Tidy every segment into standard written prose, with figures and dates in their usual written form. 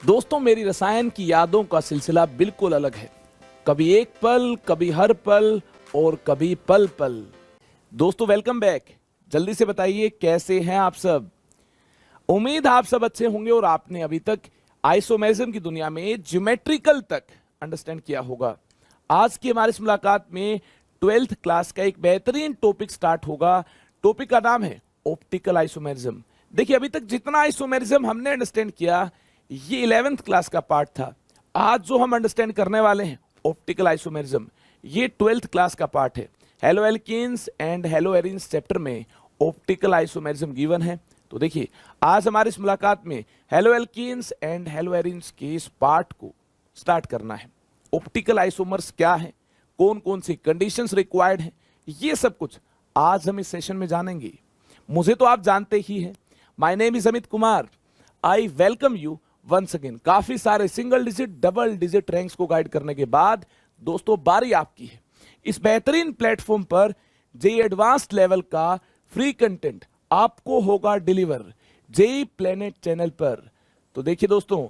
दोस्तों, मेरी रसायन की यादों का सिलसिला बिल्कुल अलग है। कभी एक पल, कभी हर पल और कभी पल पल। दोस्तों, वेलकम बैक। जल्दी से बताइए कैसे हैं आप सब। उम्मीद आप सब अच्छे होंगे और आपने अभी तक आइसोमेरिज्म की दुनिया में ज्योमेट्रिकल तक अंडरस्टैंड किया होगा। आज की हमारी इस मुलाकात में 12th क्लास का एक बेहतरीन टॉपिक स्टार्ट होगा। टॉपिक का नाम है ऑप्टिकल आइसोमेरिज्म। देखिए, अभी तक जितना आइसोमेरिज्म हमने अंडरस्टैंड किया ये 11th क्लास का पार्ट था। आज जो हम अंडरस्टैंड करने वाले हैं ऑप्टिकल आइसोमेरिज्म, ये 12th क्लास का पार्ट है। Hello alkenes and hello arenes chapter में ऑप्टिकल आइसोमेरिज्म गिवन है। तो देखिए, आज हमारी इस मुलाकात में hello alkenes and hello arenes के इस पार्ट को स्टार्ट करना है। ऑप्टिकल आइसोमर्स क्या है, कौन कौन सी कंडीशंस रिक्वायर्ड हैं, ये सब कुछ आज हम इस सेशन में जानेंगे। मुझे तो आप जानते ही हैं। My name is Amit Kumar. I welcome you once again. काफी सारे single digit, double digit ranks को गाइड करने के बाद दोस्तों बारी आपकी है। इस बेहतरीन प्लेटफॉर्म पर जेई एडवांस्ड लेवल का फ्री कंटेंट आपको होगा डिलीवर जेई प्लेनेट चैनल पर। तो देखिए दोस्तों,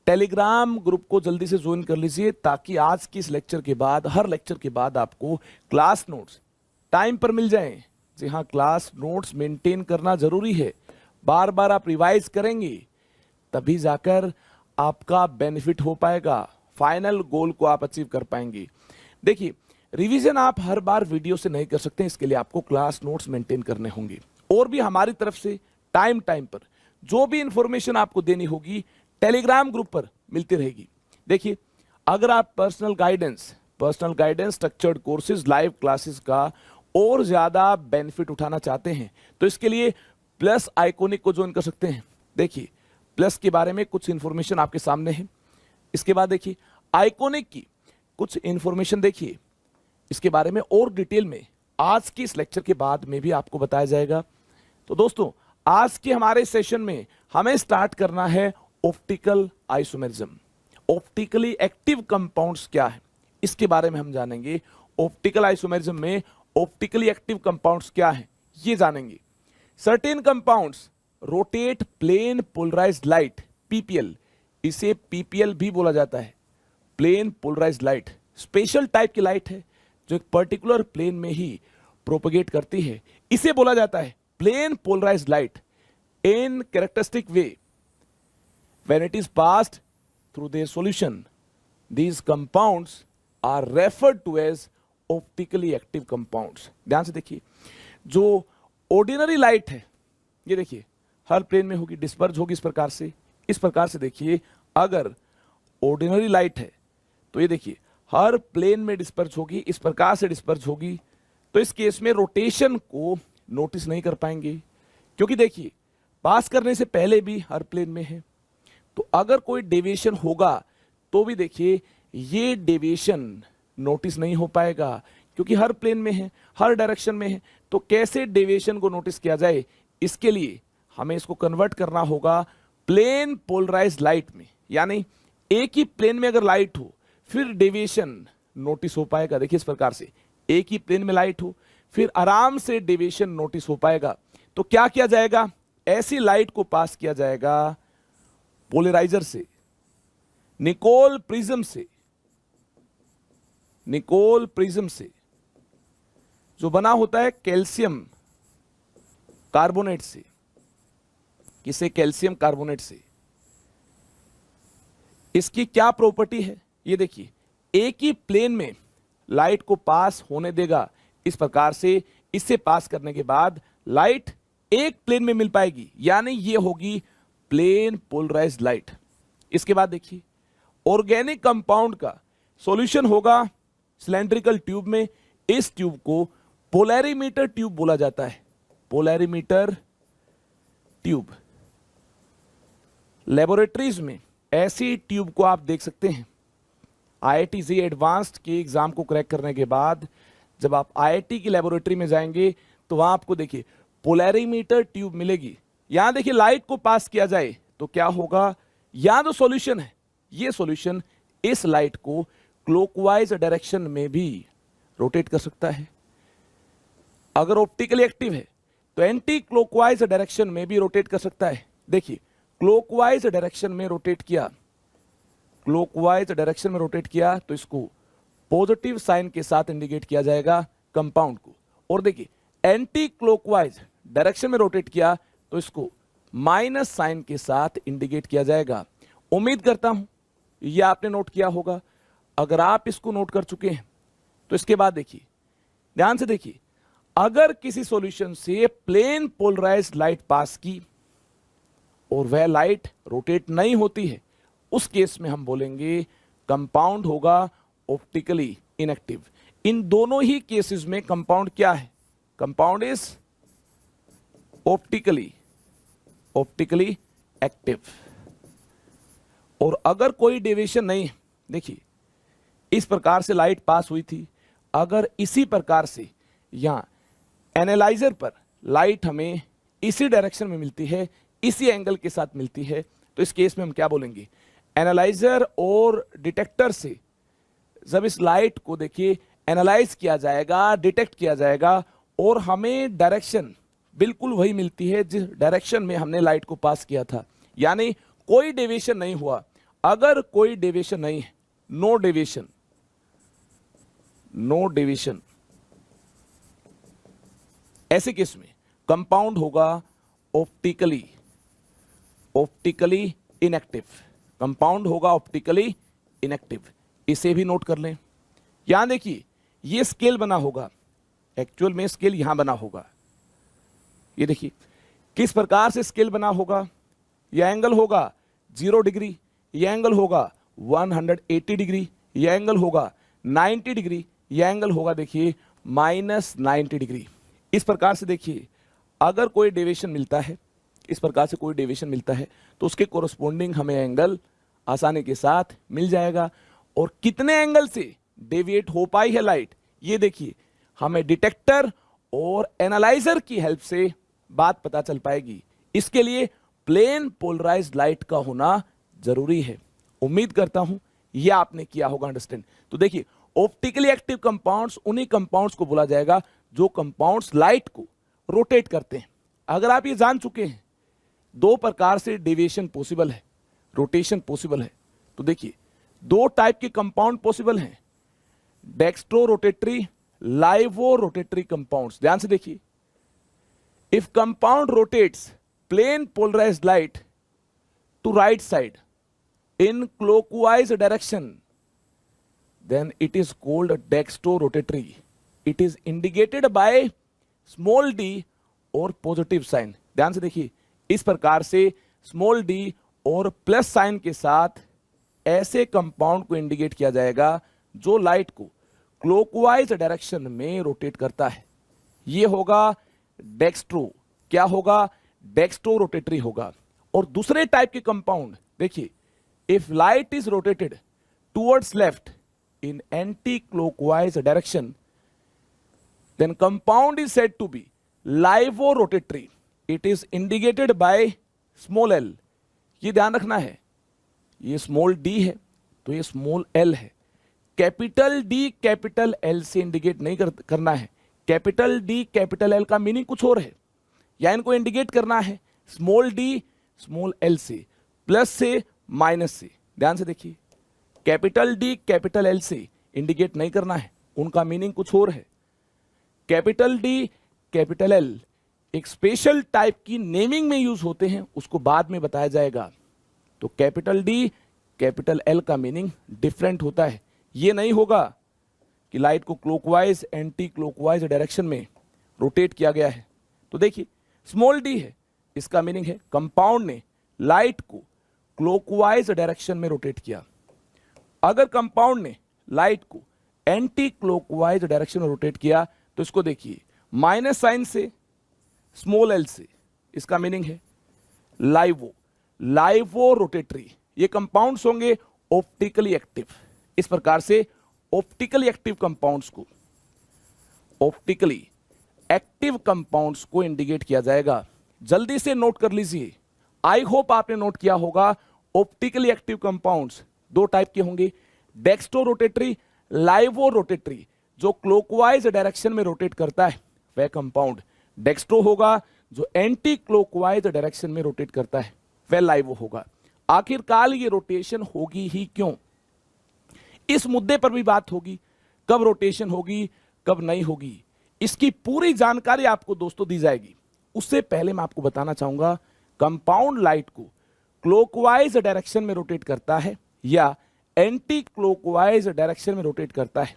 टेलीग्राम ग्रुप को जल्दी से ज्वाइन कर लीजिए ताकि आज की इस लेक्चर के बाद, हर लेक्चर के बाद आपको क्लास नोट्स टाइम पर मिल जाएं। जी हाँ, क्लास नोट्स मेंटेन करना जरूरी है। बार बार आप रिवाइज करेंगे तभी जाकर आपका बेनिफिट हो पाएगा, फाइनल गोल को आप अचीव कर पाएंगे। देखिए, रिवीजन आप हर बार वीडियो से नहीं कर सकते, इसके लिए आपको क्लास नोट्स मेंटेन करने होंगे। और भी हमारी तरफ से टाइम टाइम पर जो भी इंफॉर्मेशन आपको देनी होगी टेलीग्राम ग्रुप पर मिलती रहेगी। देखिए, अगर आप personal guidance, structured courses, live classes का और ज्यादा बेनिफिट उठाना चाहते हैं तो इसके लिए प्लस आइकॉनिक को ज्वाइन कर सकते हैं। देखिए, प्लस के बारे में कुछ इंफॉर्मेशन आपके सामने है। इसके बाद देखिए आइकॉनिक की कुछ इंफॉर्मेशन देखिए, इसके बारे में और डिटेल में आज के इस लेक्चर के बाद में भी आपको बताया जाएगा। तो दोस्तों, आज के हमारे सेशन में हमें स्टार्ट करना है optical isomerism. Optically active compounds क्या है, इसके बारे में हम जानेंगे। ऑप्टिकल आइसोमेरिज्म में ऑप्टिकली एक्टिव कंपाउंड्स क्या है ये जानेंगे। Certain compounds rotate plane polarised light, PPL, इसे पीपीएल भी बोला जाता है। Plane polarised light special type की लाइट है जो एक पर्टिकुलर प्लेन में ही प्रोपेगेट करती है, इसे बोला जाता है plane polarised light. In characteristic way when it is passed through their solution, these compounds are referred to as optically active compounds। ध्यान से देखिए, जो ऑर्डिनरी लाइट है ये देखिए हर प्लेन में होगी, डिस्पर्ज होगी इस प्रकार से देखिए, अगर ऑर्डिनरी लाइट है तो ये देखिए हर प्लेन में डिस्पर्ज होगी, इस प्रकार से डिस्पर्ज होगी। तो इस केस में रोटेशन को नोटिस नहीं कर पाएंगे क्योंकि देखिए पास करने से पहले भी हर प्लेन में है। तो अगर कोई डेविएशन होगा तो भी देखिए ये डेविएशन नोटिस नहीं हो पाएगा क्योंकि हर प्लेन में है, हर डायरेक्शन में है। तो कैसे डेविएशन को नोटिस किया जाए, इसके लिए हमें इसको कन्वर्ट करना होगा प्लेन पोलराइज्ड लाइट में। यानी एक ही प्लेन में अगर लाइट हो फिर डेविएशन नोटिस हो पाएगा। देखिए इस प्रकार से एक ही प्लेन में लाइट हो फिर आराम से डेविएशन नोटिस हो पाएगा। तो क्या किया जाएगा, ऐसी लाइट को पास किया जाएगा पोलराइजर से, निकोल प्रिज्म से जो बना होता है कैल्शियम कार्बोनेट से। किसे? कैल्शियम कार्बोनेट से। इसकी क्या प्रॉपर्टी है ये देखिए, एक ही प्लेन में लाइट को पास होने देगा। इस प्रकार से इससे पास करने के बाद लाइट एक प्लेन में मिल पाएगी, यानी ये होगी प्लेन पोलराइज्ड लाइट। इसके बाद देखिए ऑर्गेनिक कंपाउंड का सॉल्यूशन होगा सिलेंड्रिकल ट्यूब में। इस ट्यूब को पोलैरीमीटर ट्यूब बोला जाता है, पोलैरीमीटर ट्यूब। लेबोरेटरीज में ऐसी ट्यूब को आप देख सकते हैं। आईआईटी जेईई एडवांस्ड के एग्जाम को क्रैक करने के बाद जब आप आईआईटी की लेबोरेटरी में जाएंगे तो वहां आपको देखिए पोलैरीमीटर ट्यूब मिलेगी। यहां देखिए लाइट को पास किया जाए तो क्या होगा, यहां जो सॉल्यूशन है ये सॉल्यूशन इस लाइट को क्लॉकवाइज डायरेक्शन में भी रोटेट कर सकता है। अगर ऑप्टिकली एक्टिव है तो एंटी क्लॉकवाइज डायरेक्शन में भी रोटेट कर सकता है। देखिए क्लॉकवाइज डायरेक्शन में रोटेट किया क्लॉकवाइज डायरेक्शन में रोटेट किया तो इसको पॉजिटिव साइन के साथ इंडिकेट किया जाएगा कंपाउंड को। और देखिए एंटी क्लॉकवाइज डायरेक्शन में रोटेट किया तो इसको माइनस साइन के साथ इंडिकेट किया जाएगा। उम्मीद करता हूं यह आपने नोट किया होगा। अगर आप इसको नोट कर चुके हैं तो इसके बाद देखिए, ध्यान से देखिए, अगर किसी सॉल्यूशन से प्लेन पोलराइज्ड लाइट पास की और वह लाइट रोटेट नहीं होती है, उस केस में हम बोलेंगे कंपाउंड होगा ऑप्टिकली इनएक्टिव। इन दोनों ही केसेस में कंपाउंड क्या है? Compound is optically active. और अगर कोई डेविएशन नहीं है, देखिए इस प्रकार से लाइट पास हुई थी, अगर इसी प्रकार से यहां एनालाइजर पर लाइट हमें इसी डायरेक्शन में मिलती है, इसी एंगल के साथ मिलती है, तो इस केस में हम क्या बोलेंगे? एनालाइजर और डिटेक्टर से जब इस लाइट को देखिए एनालाइज किया जाएगा, डिटेक्ट किया जाएगा और हमें डायरेक्शन बिल्कुल वही मिलती है जिस डायरेक्शन में हमने लाइट को पास किया था, यानी कोई डेविएशन नहीं हुआ। अगर कोई डेविएशन नहीं है, नो डेविएशन, ऐसे केस में कंपाउंड होगा ऑप्टिकली इनएक्टिव। कंपाउंड होगा ऑप्टिकली इनएक्टिव। इसे भी नोट कर लें। यहां देखिए ये स्केल बना होगा, एक्चुअल में स्केल यहां बना होगा। ये देखिए किस प्रकार से स्केल बना होगा। यह एंगल होगा 0 डिग्री, यह एंगल होगा 180 डिग्री, यह एंगल होगा 90 डिग्री, यह एंगल होगा देखिए -90 डिग्री। इस प्रकार से देखिए अगर कोई डेविएशन मिलता है, इस प्रकार से कोई डेविएशन मिलता है तो उसके कोरस्पोंडिंग हमें एंगल आसानी के साथ मिल जाएगा। और कितने एंगल से डेविएट हो पाई है लाइट, ये देखिए हमें डिटेक्टर और एनालाइजर की हेल्प से बात पता चल पाएगी। इसके लिए प्लेन पोलराइज्ड लाइट का होना जरूरी है। उम्मीद करता हूं यह आपने किया होगा अंडरस्टैंड। तो देखिए ऑप्टिकली एक्टिव कंपाउंड्स उन्हीं कंपाउंड्स को बोला जाएगा जो कंपाउंड्स लाइट को रोटेट करते हैं। अगर आप ये जान चुके हैं दो प्रकार से डेविएशन पॉसिबल है, रोटेशन पॉसिबल है, तो देखिए दो टाइप के कंपाउंड पॉसिबल हैं, dextro rotatory, laevo rotatory compounds. ध्यान से देखिए, if compound rotates plane polarised light to right side in clockwise direction, then it is called dextrorotatory. It is indicated by small d और positive sign. ध्यान से देखिए इस प्रकार से small d और प्लस साइन के साथ ऐसे कंपाउंड को इंडिकेट किया जाएगा जो लाइट को क्लॉकवाइज डायरेक्शन में रोटेट करता है। ये होगा डेक्स्ट्रो, क्या होगा? डेक्स्ट्रो रोटेटरी होगा। और दूसरे टाइप के कंपाउंड देखिए, if light is rotated towards left in anti-clockwise direction, then compound is said to be livo-rotatory. It is indicated by small l. ये ध्यान रखना है, ये स्मॉल d है तो ये स्मॉल l है। कैपिटल D कैपिटल L से इंडिकेट नहीं करना है। कैपिटल D कैपिटल L का मीनिंग कुछ और है, या इनको इंडिकेट करना है स्मॉल d स्मॉल l से, प्लस से, माइनस से। ध्यान से देखिए, कैपिटल डी कैपिटल एल से इंडिकेट नहीं करना है, उनका मीनिंग कुछ और है। कैपिटल डी कैपिटल एल एक स्पेशल टाइप की नेमिंग में यूज होते हैं, उसको बाद में बताया जाएगा। तो कैपिटल डी कैपिटल एल का मीनिंग डिफरेंट होता है। ये नहीं होगा कि लाइट को क्लॉकवाइज एंटी क्लॉकवाइज डायरेक्शन में रोटेट किया गया है। तो देखिए स्मॉल डी है, इसका मीनिंग है कंपाउंड ने लाइट को क्लॉकवाइज डायरेक्शन में रोटेट किया। अगर कंपाउंड ने लाइट को एंटी क्लॉकवाइज डायरेक्शन में रोटेट किया तो इसको देखिए माइनस साइन से, स्मॉल एल से, इसका मीनिंग है लाइवो रोटेटरी। ये कंपाउंड्स होंगे ऑप्टिकली एक्टिव। इस प्रकार से ऑप्टिकली एक्टिव कंपाउंड्स को, ऑप्टिकली एक्टिव कंपाउंड्स को इंडिकेट किया जाएगा। जल्दी से नोट कर लीजिए, आई होप आपने नोट किया होगा। ऑप्टिकली एक्टिव कंपाउंड्स दो टाइप के होंगे, डेक्स्ट्रो रोटेटरी, लाइवो रोटेटरी। जो क्लॉकवाइज डायरेक्शन में रोटेट करता है वह कंपाउंड डेक्स्ट्रो होगा, जो एंटी क्लॉकवाइज डायरेक्शन में रोटेट करता है वह लाइवो होगा। आखिरकार ये रोटेशन होगी ही क्यों? इस मुद्दे पर भी बात होगी, कब रोटेशन होगी कब नहीं होगी, इसकी पूरी जानकारी आपको दोस्तों दी जाएगी। उससे पहले मैं आपको बताना चाहूंगा कंपाउंड लाइट को क्लॉकवाइज डायरेक्शन में रोटेट करता है या एंटी क्लॉकवाइज डायरेक्शन में रोटेट करता है।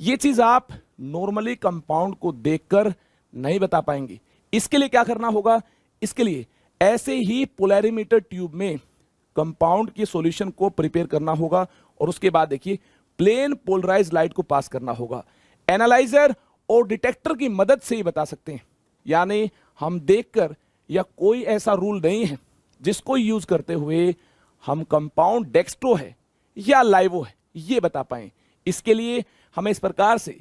यह चीज आप नॉर्मली कंपाउंड को देखकर नहीं बता पाएंगे। इसके लिए क्या करना होगा, इसके लिए ऐसे ही पोलैरिमीटर ट्यूब में कंपाउंड के सॉल्यूशन को प्रिपेयर करना होगा और उसके बाद देखिए प्लेन पोलराइज लाइट को पास करना होगा। एनालाइजर और डिटेक्टर की मदद से ही बता सकते हैं, यानी हम देखकर या कोई ऐसा रूल नहीं है जिसको यूज करते हुए हम कंपाउंड डेक्स्ट्रो है या लाइवो है ये बता पाए। इसके लिए हमें इस प्रकार से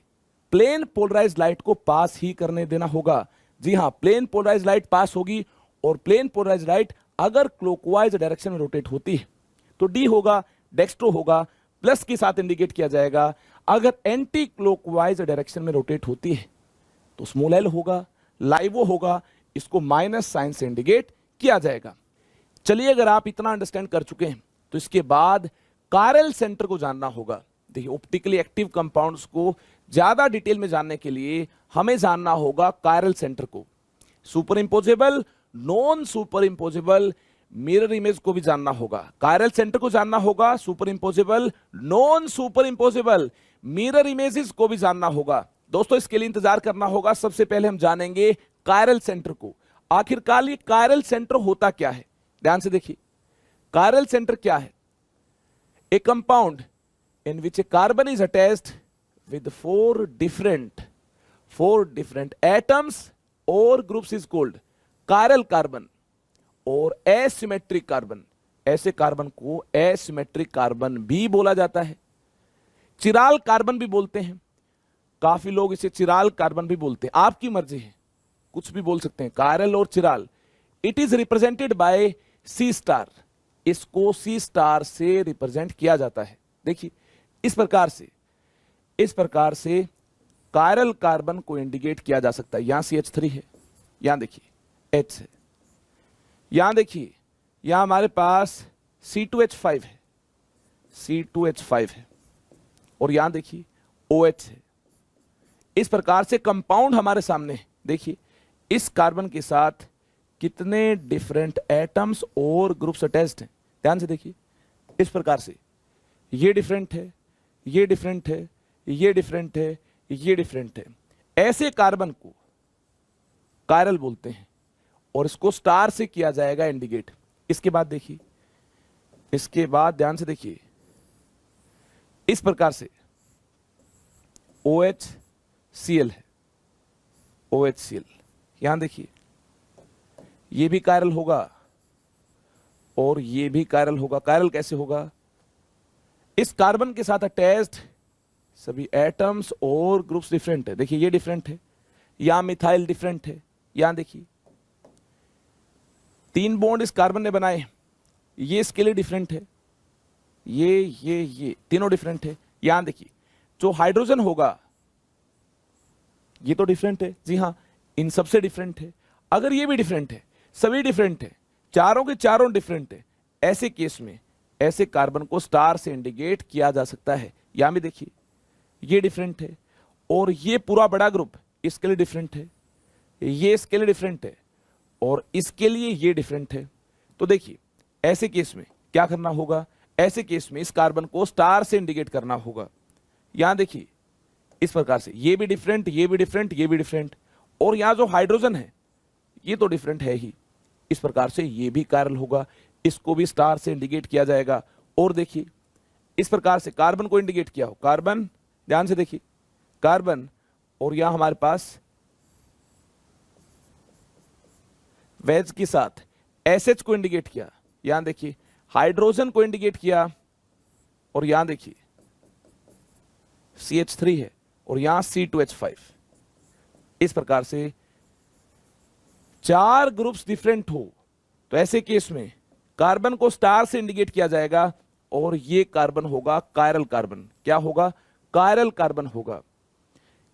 प्लेन पोलराइज लाइट को पास ही करने देना होगा। जी हां, प्लेन पोलराइज लाइट पास होगी और प्लेन पोलराइज लाइट अगर क्लॉकवाइज डायरेक्शन में रोटेट होती है तो डी होगा, डेक्स्ट्रो होगा, प्लस के साथ इंडिकेट किया जाएगा। अगर एंटी क्लॉकवाइज डायरेक्शन में रोटेट होती है तो स्मॉल एल होगा, लाइवो होगा, इसको माइनस साइन से इंडिकेट किया जाएगा। चलिए, अगर आप इतना अंडरस्टैंड कर चुके हैं तो इसके बाद कायरल सेंटर को जानना होगा। देखिए, ऑप्टिकली एक्टिव कंपाउंड्स को ज्यादा डिटेल में जानने के लिए हमें जानना होगा कायरल सेंटर को। Superimposable, non superimposable mirror image को भी जानना होगा। कायरल सेंटर को जानना होगा, superimposable, non superimposable mirror images को भी जानना होगा। दोस्तों, इसके लिए इंतजार करना होगा। सबसे पहले हम जानेंगे कायरल सेंटर को। आखिरकार ये कायरल सेंटर होता क्या है, ध्यान से देखिए। कायरल सेंटर क्या है? ए compound in which a carbon is attached with four different atoms or groups is called chiral carbon और asymmetric carbon। ऐसे कार्बन को asymmetric कार्बन भी बोला जाता है, चिराल कार्बन भी बोलते हैं। काफी लोग इसे चिराल कार्बन भी बोलते हैं, आपकी मर्जी है, कुछ भी बोल सकते हैं, कायरल और chiral. It is represented by C star, इसको सी स्टार से रिप्रेजेंट किया जाता है। देखिए, इस प्रकार से कायरल कार्बन को इंडिकेट किया जा सकता है। यहां CH3 है, यहां देखिए H है, यहां देखिए यहां हमारे पास C2H5 है, C2H5 है, और यहां देखिए OH है। इस प्रकार से कंपाउंड हमारे सामने है। देखिए, इस कार्बन के साथ कितने डिफरेंट एटम्स और ग्रुप्स अटैच्ड हैं, ध्यान से देखिए। इस प्रकार से ये डिफरेंट है, ये डिफरेंट है, ये डिफरेंट है, ये डिफरेंट है। ऐसे कार्बन को कायरल बोलते हैं और इसको स्टार से किया जाएगा इंडिकेट। इसके बाद देखिए, इसके बाद ध्यान से देखिए, इस प्रकार से OHCl है, OHCl। यहां देखिए, ये भी कायरल होगा और ये भी कायरल होगा। कायरल कैसे होगा? इस कार्बन के साथ अटैच्ड सभी एटम्स और ग्रुप्स डिफरेंट है। देखिए, ये डिफरेंट है, यहां मिथाइल डिफरेंट है, यहां देखिए 3 बॉन्ड इस कार्बन ने बनाए, ये इसके लिए डिफरेंट है, ये तीनों डिफरेंट है। यहां देखिए, जो हाइड्रोजन होगा ये तो डिफरेंट है, जी हां, इन सबसे डिफरेंट है। अगर ये भी डिफरेंट है, सभी डिफरेंट है, चारों के चारों डिफरेंट है, ऐसे केस में ऐसे कार्बन को स्टार से इंडिकेट किया जा सकता है। यहां भी देखिए, ये डिफरेंट है और ये पूरा बड़ा ग्रुप इसके लिए डिफरेंट है, ये इसके लिए डिफरेंट है और इसके लिए ये डिफरेंट है। तो देखिए, ऐसे केस में क्या करना होगा? ऐसे केस में इस कार्बन को स्टार से इंडिकेट करना होगा। यहां देखिए, इस प्रकार से ये भी डिफरेंट, ये भी डिफरेंट, ये भी डिफरेंट, और यहां जो हाइड्रोजन है ये तो डिफरेंट है ही। इस प्रकार से ये भी कायरल होगा, इसको भी स्टार से इंडिकेट किया जाएगा। और देखिए, इस प्रकार से कार्बन को इंडिकेट किया हो, कार्बन, ध्यान से देखिए, कार्बन, और यहां हमारे पास वेज के साथ एसएच को इंडिकेट किया, यहां देखिए हाइड्रोजन को इंडिकेट किया, और यहां देखिए CH3 है और यहां C2H5। इस प्रकार से 4 ग्रुप्स डिफरेंट हो तो ऐसे केस में कार्बन को स्टार से इंडिकेट किया जाएगा और ये कार्बन होगा कायरल कार्बन। क्या होगा? कायरल कार्बन होगा।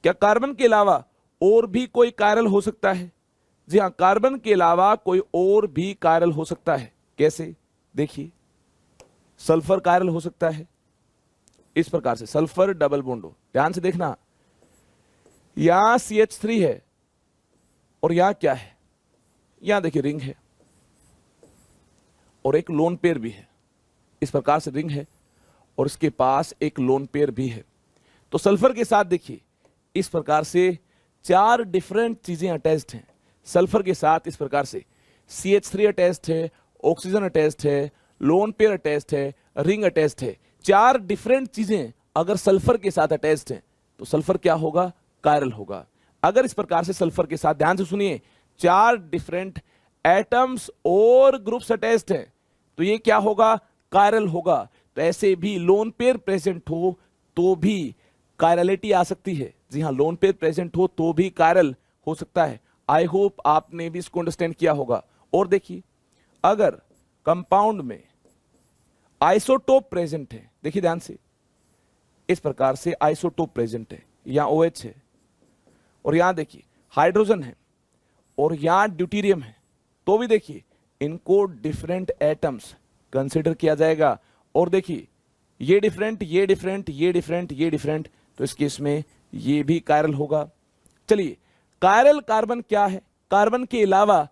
क्या कार्बन के अलावा और भी कोई कायरल हो सकता है? जी हां, कार्बन के अलावा कोई और भी कायरल हो सकता है। कैसे? देखिए, सल्फर कायरल हो सकता है, इस प्रकार से सल्फर डबल बॉन्ड हो, ध्यान से देखना, यहां CH3 है और यहां क्या है, यहां देखिए रिंग है और एक लोन पेयर भी है, इस प्रकार से रिंग है और इसके पास एक लोन पेयर भी है। तो सल्फर के साथ देखिए इस प्रकार से 4 डिफरेंट चीजें अटैच्ड हैं। सल्फर के साथ इस प्रकार से CH3 अटैच्ड है, ऑक्सीजन अटैच्ड है, लोन पेयर अटैच्ड है, रिंग अटैच्ड है। 4 डिफरेंट चीजें अगर सल्फर के साथ अटैच्ड हैं तो सल्फर क्या होगा, कायरल होगा। अगर इस प्रकार से सल्फर के साथ, ध्यान से सुनिए, 4 डिफरेंट एटम्स और ग्रुप्स अटैच्ड हैं तो ये क्या होगा, कायरल होगा। तो ऐसे भी लोन पेयर प्रेजेंट हो तो भी कायरलिटी आ सकती है। जी हाँ, लोन पेयर प्रेजेंट हो तो भी कायरल हो सकता है। आई होप आपने भी इसको अंडरस्टैंड किया होगा। और देखिए अगर कंपाउंड में आइसोटोप प्रेजेंट है, देखिए ध्यान से, इस प्रकार से आइसोटोप प्रेजेंट है, यहां OH है और यहां देखिए हाइड्रोजन है और यहां ड्यूटेरियम है, तो भी देखिए इनको डिफरेंट एटम्स कंसीडर किया जाएगा। और देखिए ये डिफरेंट, ये डिफरेंट, ये डिफरेंट, ये डिफरेंट, तो इस केस में ये भी कायरल होगा। चलिए, कायरल कार्बन क्या है, कार्बन के अलावा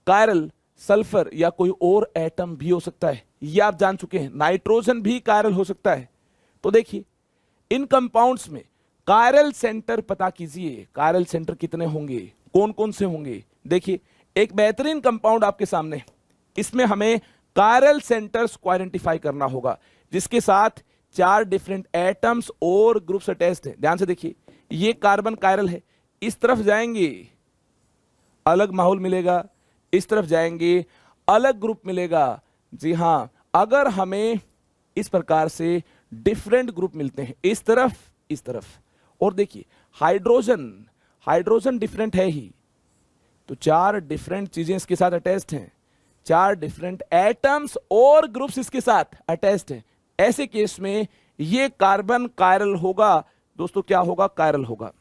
कायरल सल्फर या कोई और एटम भी हो सकता है, ये आप जान चुके हैं। नाइट्रोजन भी कायरल हो सकता है। तो देखिए इन कंपाउंड्स में कायरल सेंटर पता कीजिए, कायरल सेंटर कितने होंगे, कौन कौन से होंगे। देखिए एक बेहतरीन कंपाउंड आपके सामने, इसमें हमें कायरल सेंटर्स को आइडेंटिफाई करना होगा जिसके साथ 4 डिफरेंट एटम्स और ग्रुप्स अटैच्ड हैं। ध्यान से देखिए, ये कार्बन कायरल है, इस तरफ जाएंगे अलग माहौल मिलेगा, इस तरफ जाएंगे अलग ग्रुप मिलेगा। जी हां, अगर हमें इस प्रकार से डिफरेंट ग्रुप मिलते हैं, इस तरफ इस तरफ, और देखिए हाइड्रोजन, हाइड्रोजन डिफरेंट है ही, तो 4 डिफरेंट चीजें इसके साथ अटैच्ड हैं, 4 डिफरेंट एटम्स और ग्रुप्स इसके साथ अटैच्ड हैं। ऐसे केस में ये कार्बन कायरल होगा। दोस्तों क्या होगा, कायरल होगा।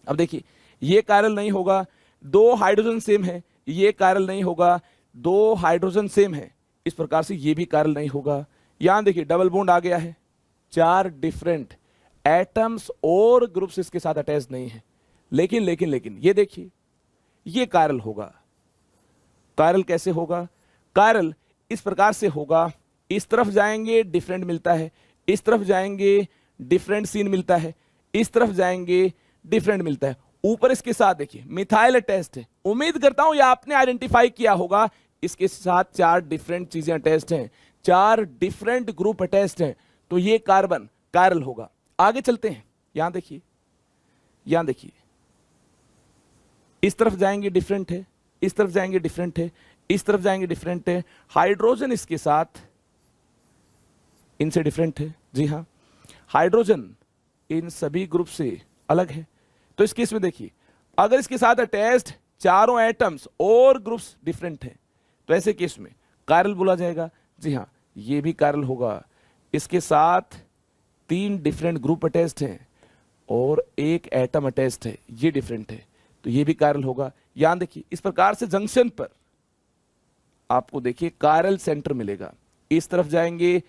अब देखिए ये कायरल नहीं होगा, 2 हाइड्रोजन सेम है, ये कायरल नहीं होगा, 2 हाइड्रोजन सेम है, इस प्रकार से ये भी कायरल नहीं होगा। यहां देखिए डबल बॉन्ड आ गया है, 4 डिफरेंट एटम्स और ग्रुप्स इसके साथ अटैच नहीं है, लेकिन लेकिन लेकिन ये देखिए ये कायरल होगा। कायरल कैसे होगा, कायरल इस प्रकार से होगा, इस तरफ जाएंगे डिफरेंट मिलता है, इस तरफ जाएंगे डिफरेंट सीन मिलता है, इस तरफ जाएंगे डिफरेंट मिलता है। ऊपर इसके साथ देखिए मिथाइल अटैच्ड है, उम्मीद करता हूं ये आपने आइडेंटिफाई किया होगा, इसके साथ 4 डिफरेंट चीजें अटैच्ड हैं, 4 डिफरेंट ग्रुप अटैच्ड हैं, तो ये कार्बन कायरल होगा। आगे चलते हैं, यहां देखिए, यहां देखिए, इस तरफ जाएंगे डिफरेंट है, इस तरफ जाएंगे डिफरेंट है, इस तरफ जाएंगे डिफरेंट है, हाइड्रोजन इसके साथ इनसे डिफरेंट है। जी हां, हाइड्रोजन इन सभी ग्रुप से अलग है। तो इस केस में देखिए अगर इसके साथ अटैच्ड चारों एटम्स और ग्रुप्स डिफरेंट हैं तो ऐसे केस में कायरल बोला जाएगा। जी हां, ये भी कायरल होगा। इसके साथ 3 डिफरेंट ग्रुप अटैच्ड हैं और 1 एटम अटैच्ड है, ये डिफरेंट है, तो ये भी कायरल होगा। यहां देखिए इस प्रकार से जंक्शन पर आपको देखिए कायरल सेंटर मिलेगा, इस तरफ जाएंगे,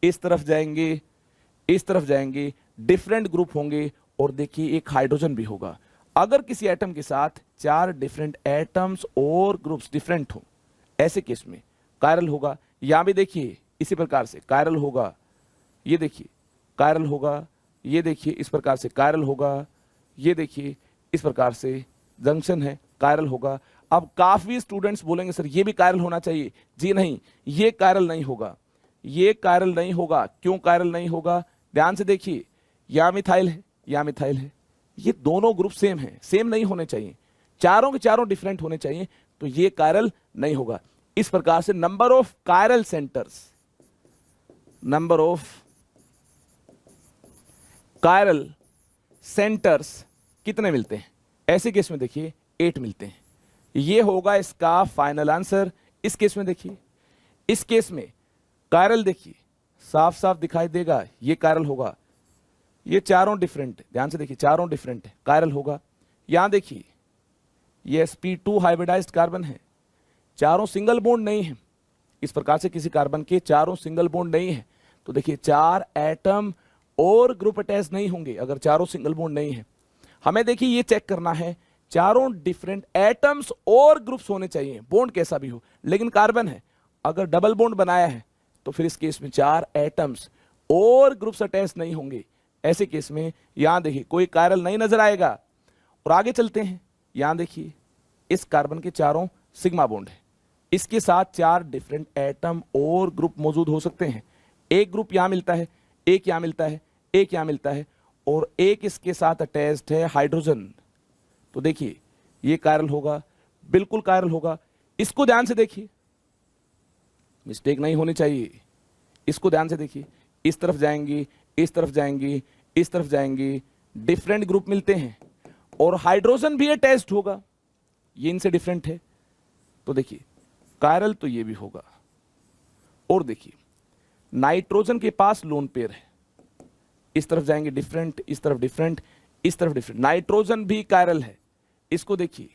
इस तरफ जाएंगे, इस तरफ जाएंगे, डिफरेंट ग्रुप होंगे और देखिए एक हाइड्रोजन भी होगा। अगर किसी एटम के साथ 4 डिफरेंट एटम्स और ग्रुप्स डिफरेंट हो, ऐसे केस में कायरल होगा। यहां भी देखिए इसी प्रकार से कायरल होगा, ये देखिए कायरल होगा, ये देखिए इस प्रकार से कायरल होगा, ये देखिए इस प्रकार से जंक्शन है, कायरल होगा। अब काफी स्टूडेंट्स बोलेंगे सर ये भी कायरल होना चाहिए। जी नहीं, ये कायरल नहीं होगा, ये कायरल नहीं होगा। क्यों कायरल नहीं होगा, ध्यान से देखिए, यहां मिथाइल है, यहां मिथाइल है, ये दोनों ग्रुप सेम है, सेम नहीं होने चाहिए, चारों के चारों डिफरेंट होने चाहिए, तो ये कायरल नहीं होगा। इस प्रकार से number of chiral centres, number of chiral centres कितने मिलते हैं, ऐसे केस में देखिए 8 मिलते हैं। ये होगा इसका फाइनल आंसर। इस केस में देखिए, इस केस में कायरल देखिए साफ साफ दिखाई देगा, ये कायरल होगा। ये चारों डिफरेंट है, ध्यान से देखिए चारों डिफरेंट है, कायरल होगा। यहां देखिए ये sp2 हाइब्रिडाइज्ड कार्बन है, चारों सिंगल बॉन्ड नहीं है। इस प्रकार से किसी कार्बन के चारों सिंगल बॉन्ड नहीं है, तो देखिए 4 एटम और ग्रुप अटैच नहीं होंगे अगर चारों सिंगल बॉन्ड नहीं है। हमें देखिए ये चेक करना है चारों डिफरेंट एटम्स और ग्रुप्स होने चाहिए, बॉन्ड कैसा भी हो। लेकिन कार्बन है, अगर डबल बॉन्ड बनाया है तो फिर इस केस में 4 एटम्स और ग्रुप्स अटैच नहीं होंगे। ऐसे केस में यहां देखिए कोई कायरल नहीं नजर आएगा। और आगे चलते हैं, यहां देखिए इस कार्बन के चारों सिग्मा बॉन्ड है, इसके साथ 4 डिफरेंट एटम और ग्रुप मौजूद हो सकते हैं। एक ग्रुप यहां मिलता है, एक यहां मिलता है, एक यहां मिलता है और एक इसके साथ अटैच्ड है हाइड्रोजन। तो देखिए ये कायरल होगा, बिल्कुल कायरल होगा। इसको ध्यान से देखिए, मिस्टेक नहीं होनी चाहिए। इसको ध्यान से देखिए, इस तरफ जाएंगी, इस तरफ जाएंगी, इस तरफ जाएंगी, डिफरेंट ग्रुप मिलते हैं और हाइड्रोजन भी अटैच्ड होगा, ये इनसे डिफरेंट है। तो देखिए कायरल तो ये भी होगा। और देखिए नाइट्रोजन के पास लोन पेयर है, इस तरफ जाएंगे डिफरेंट, इस तरफ डिफरेंट, इस तरफ डिफरेंट। नाइट्रोजन भी कायरल है, इसको देखिए,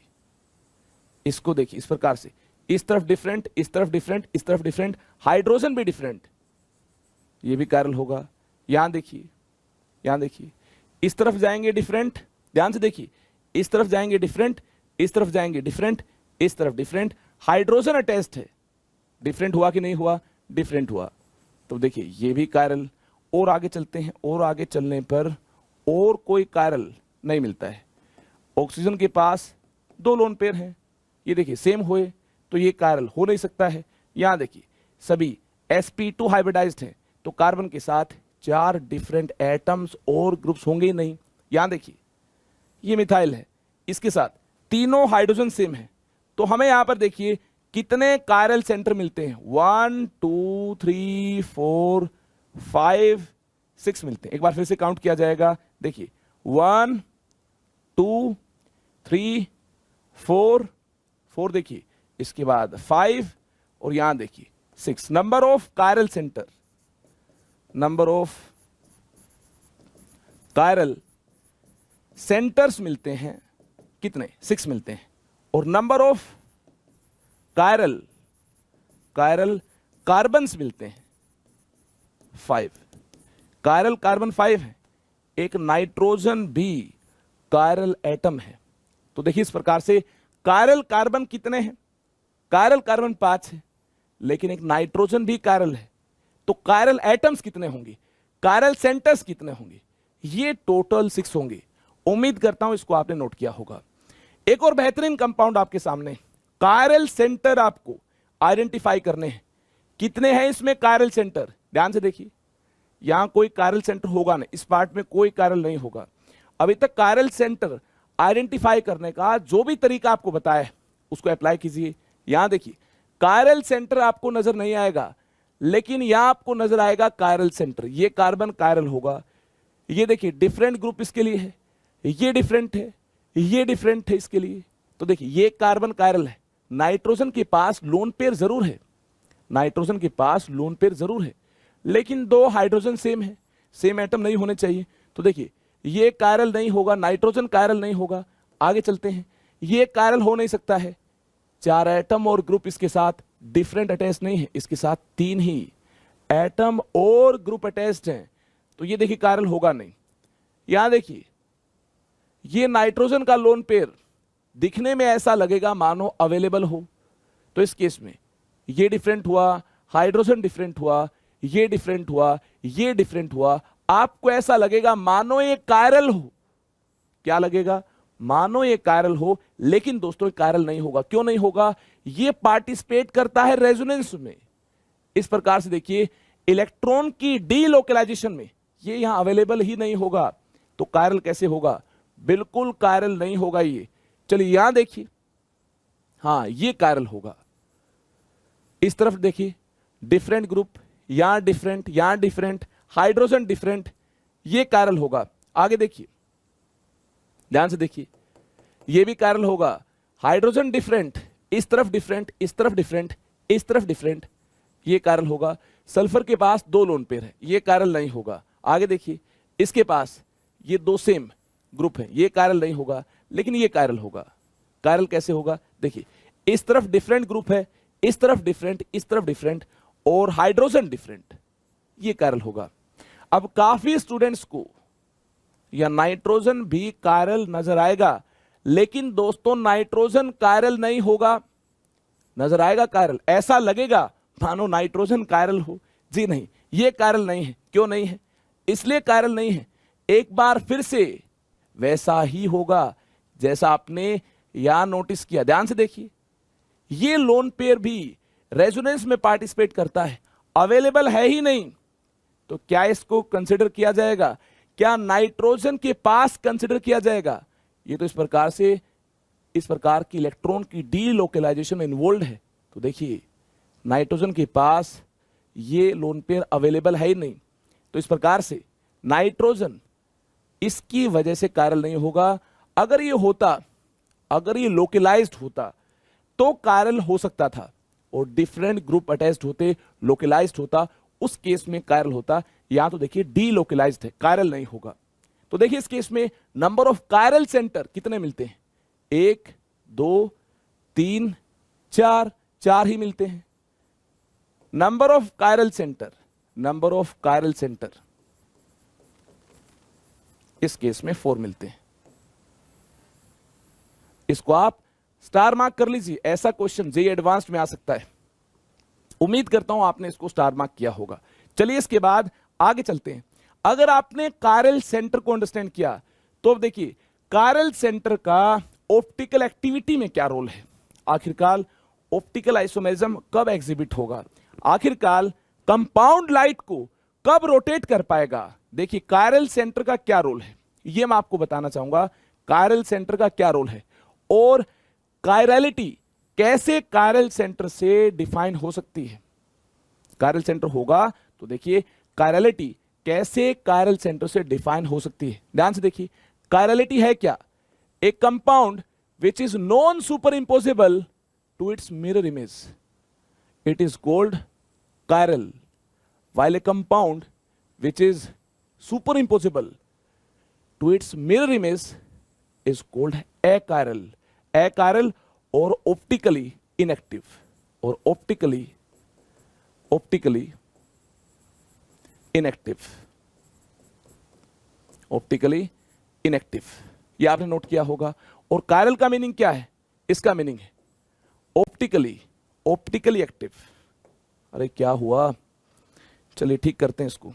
इसको देखिए इस प्रकार से, इस तरफ डिफरेंट, इस तरफ डिफरेंट, इस तरफ डिफरेंट, हाइड्रोजन भी डिफरेंट, ये भी कायरल होगा। यहां देखिए, यहां देखिए इस तरफ जाएंगे डिफरेंट, ध्यान से देखिए, इस तरफ जाएंगे डिफरेंट, इस तरफ जाएंगे डिफरेंट, इस तरफ डिफरेंट, हाइड्रोजन अटैच्ड है, डिफरेंट हुआ कि नहीं हुआ, डिफरेंट हुआ। तो देखिए ये भी कायरल। और आगे चलते हैं, और आगे चलने पर और कोई कायरल नहीं मिलता है। ऑक्सीजन के पास 2 लोन पेयर हैं, ये देखिए सेम हुए तो ये कायरल हो नहीं सकता है। यहां देखिए सभी sp2 हाइब्रिडाइज्ड हैं, तो कार्बन के साथ 4 डिफरेंट एटम्स और ग्रुप्स होंगे ही नहीं। यहां देखिए ये मिथाइल है, इसके साथ तीनों हाइड्रोजन सेम है, तो हमें यहां पर देखिए कितने कायरल सेंटर मिलते हैं, 1 2 3 4 5 6 मिलते हैं। एक बार फिर से काउंट किया जाएगा, देखिए 1 2 3 4 देखिए, इसके बाद 5 और यहां देखिए 6। Number of chiral centre, number of chiral centres मिलते हैं कितने, 6 मिलते हैं। और नंबर ऑफ कायरल कार्बन्स मिलते हैं 5। कायरल कार्बन 5 है, एक नाइट्रोजन भी कायरल एटम है। तो देखिए इस प्रकार से कायरल कार्बन कितने हैं, कायरल कार्बन 5 है, लेकिन एक नाइट्रोजन भी कायरल है, तो कायरल एटम्स कितने होंगे, कायरल सेंटर्स कितने होंगे, ये टोटल 6 होंगे। उम्मीद करता हूं इसको आपने नोट किया होगा। एक और बेहतरीन कंपाउंड आपके सामने, कायरल सेंटर आपको आइडेंटिफाई करने हैं। कितने हैं इसमें कायरल सेंटर, ध्यान से देखिए, यहां कोई कायरल सेंटर होगा नहीं, इस पार्ट में कोई कायरल नहीं होगा। अभी तक कायरल सेंटर आइडेंटिफाई करने का जो भी तरीका आपको बताया है उसको अप्लाई कीजिए। यहां देखिए कायरल सेंटर आपको नजर नहीं आएगा, लेकिन यहां आपको नजर आएगा कायरल सेंटर। ये कार्बन कायरल होगा, ये देखिए डिफरेंट ग्रुप इसके लिए है, ये डिफरेंट है, ये डिफरेंट है इसके लिए। तो देखिए ये कार्बन कायरल है, नाइट्रोजन के पास लोन पेयर जरूर है, नाइट्रोजन के पास लोन पेयर जरूर है, लेकिन 2 हाइड्रोजन सेम है, सेम एटम नहीं होने चाहिए। तो देखिए ये कायरल नहीं होगा, नाइट्रोजन कायरल नहीं होगा। आगे चलते हैं, ये कायरल हो नहीं सकता है, 4 एटम और ग्रुप इसके साथ डिफरेंट अटैच नहीं है, इसके साथ 3 ही एटम और ग्रुप अटैच्ड हैं, तो ये देखिए कायरल होगा नहीं। यहां देखिए ये नाइट्रोजन का लोन पेयर दिखने में ऐसा लगेगा मानो अवेलेबल हो, तो इस केस में ये डिफरेंट हुआ, हाइड्रोजन डिफरेंट हुआ, ये डिफरेंट हुआ, ये डिफरेंट हुआ, आपको ऐसा लगेगा मानो ये कायरल हो। क्या लगेगा, मानो ये कायरल हो, लेकिन दोस्तों ये कायरल नहीं होगा। क्यों नहीं होगा, ये पार्टिसिपेट करता है रेजोनेंस में। इस प्रकार से देखिए इलेक्ट्रॉन की डीलोकलाइजेशन में ये यहां अवेलेबल ही नहीं होगा, तो कायरल कैसे होगा, बिल्कुल कायरल नहीं होगा ये। चलिए यहां देखिए, हां ये कायरल होगा। इस तरफ देखिए डिफरेंट ग्रुप, यहां डिफरेंट, यहां डिफरेंट, हाइड्रोजन डिफरेंट, ये कायरल होगा। आगे देखिए, ध्यान से देखिए, ये भी कायरल होगा, हाइड्रोजन डिफरेंट, इस तरफ डिफरेंट, इस तरफ डिफरेंट, इस तरफ डिफरेंट, ये कायरल होगा। सल्फर के पास 2 लोन पेयर है, ये कायरल नहीं होगा। आगे देखिए, इसके पास ये 2 सेम ग्रुप है, ये कायरल नहीं होगा, लेकिन ये कायरल होगा। कायरल कैसे होगा, देखिए इस तरफ डिफरेंट ग्रुप है, इस तरफ डिफरेंट, इस तरफ डिफरेंट और हाइड्रोजन डिफरेंट, ये कायरल होगा। अब काफी स्टूडेंट्स को या नाइट्रोजन भी कायरल नजर आएगा, लेकिन दोस्तों नाइट्रोजन कायरल नहीं होगा। नजर आएगा कायरल, ऐसा लगेगा मानो नाइट्रोजन कायरल हो। जी नहीं, ये कायरल नहीं है। क्यों नहीं है? इसलिए कायरल नहीं है, एक बार फिर से वैसा ही होगा जैसा आपने यहां नोटिस किया। ध्यान से देखिए, ये लोन पेयर भी रेजोनेंस में पार्टिसिपेट करता है, अवेलेबल है ही नहीं, तो क्या इसको कंसिडर किया जाएगा? क्या नाइट्रोजन के पास कंसिडर किया जाएगा? ये तो इस प्रकार की इलेक्ट्रॉन की डीलोकेलाइजेशन में इन्वॉल्व है। तो देखिए नाइट्रोजन के पास ये लोन पेयर अवेलेबल है ही नहीं, तो इस प्रकार से नाइट्रोजन इसकी वजह से कायरल नहीं होगा। अगर ये होता, अगर ये लोकलाइज्ड होता तो कायरल हो सकता था, और डिफरेंट ग्रुप अटैच्ड होते, लोकलाइज्ड होता, उस केस में कायरल होता। यहां तो देखिए डीलोकलाइज्ड है, कायरल नहीं होगा। तो देखिए इस केस में नंबर ऑफ कायरल सेंटर कितने मिलते हैं? 1 2 3 4, 4 ही मिलते हैं। Number of chiral centre, number of chiral centre इस केस में 4 मिलते हैं। इसको आप स्टार मार्क कर लीजिए, ऐसा क्वेश्चन जेईई एडवांस्ड में आ सकता है। उम्मीद करता हूं आपने इसको स्टार मार्क किया होगा। चलिए इसके बाद आगे चलते हैं। अगर आपने कायरल सेंटर को अंडरस्टैंड किया तो अब देखिए कायरल सेंटर का ऑप्टिकल एक्टिविटी में क्या रोल है। आखिरकार ऑप्टिकल आइसोमेरिज्म कब एग्जिबिट होगा? आखिरकार कंपाउंड लाइट को कब रोटेट कर पाएगा? देखिए कायरल सेंटर का क्या रोल है, यह मैं आपको बताना चाहूंगा। कायरल सेंटर का क्या रोल है और कायरलिटी कैसे कायरल सेंटर से डिफाइन हो सकती है। कायरल सेंटर होगा तो देखिए कायरलिटी कैसे कायरल सेंटर से डिफाइन हो सकती है। ध्यान से देखिए कायरलिटी है क्या? A compound which is non superimposable to its mirror image, it is called chiral, while a compound which is superimposable to its mirror image is called achiral. Achiral or optically inactive, or optically inactive, optically inactive, ये आपने note किया होगा। और chiral का meaning क्या है? इसका meaning है ऑप्टिकली एक्टिव। अरे क्या हुआ, चलिए ठीक करते हैं इसको।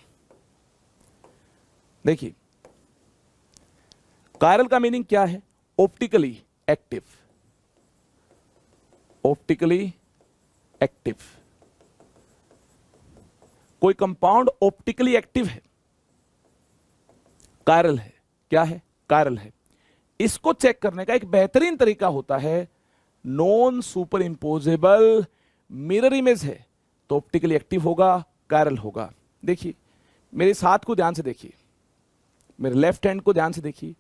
देखिए कायरल का मीनिंग क्या है? Optically active, optically active. कोई कंपाउंड ऑप्टिकली एक्टिव है, कायरल है। क्या है? कायरल है। इसको चेक करने का एक बेहतरीन तरीका होता है, non superimposable mirror image है तो ऑप्टिकली एक्टिव होगा, कायरल होगा। देखिए मेरे इस हाथ को ध्यान से देखिए, मेरे लेफ्ट हैंड को ध्यान से देखिए।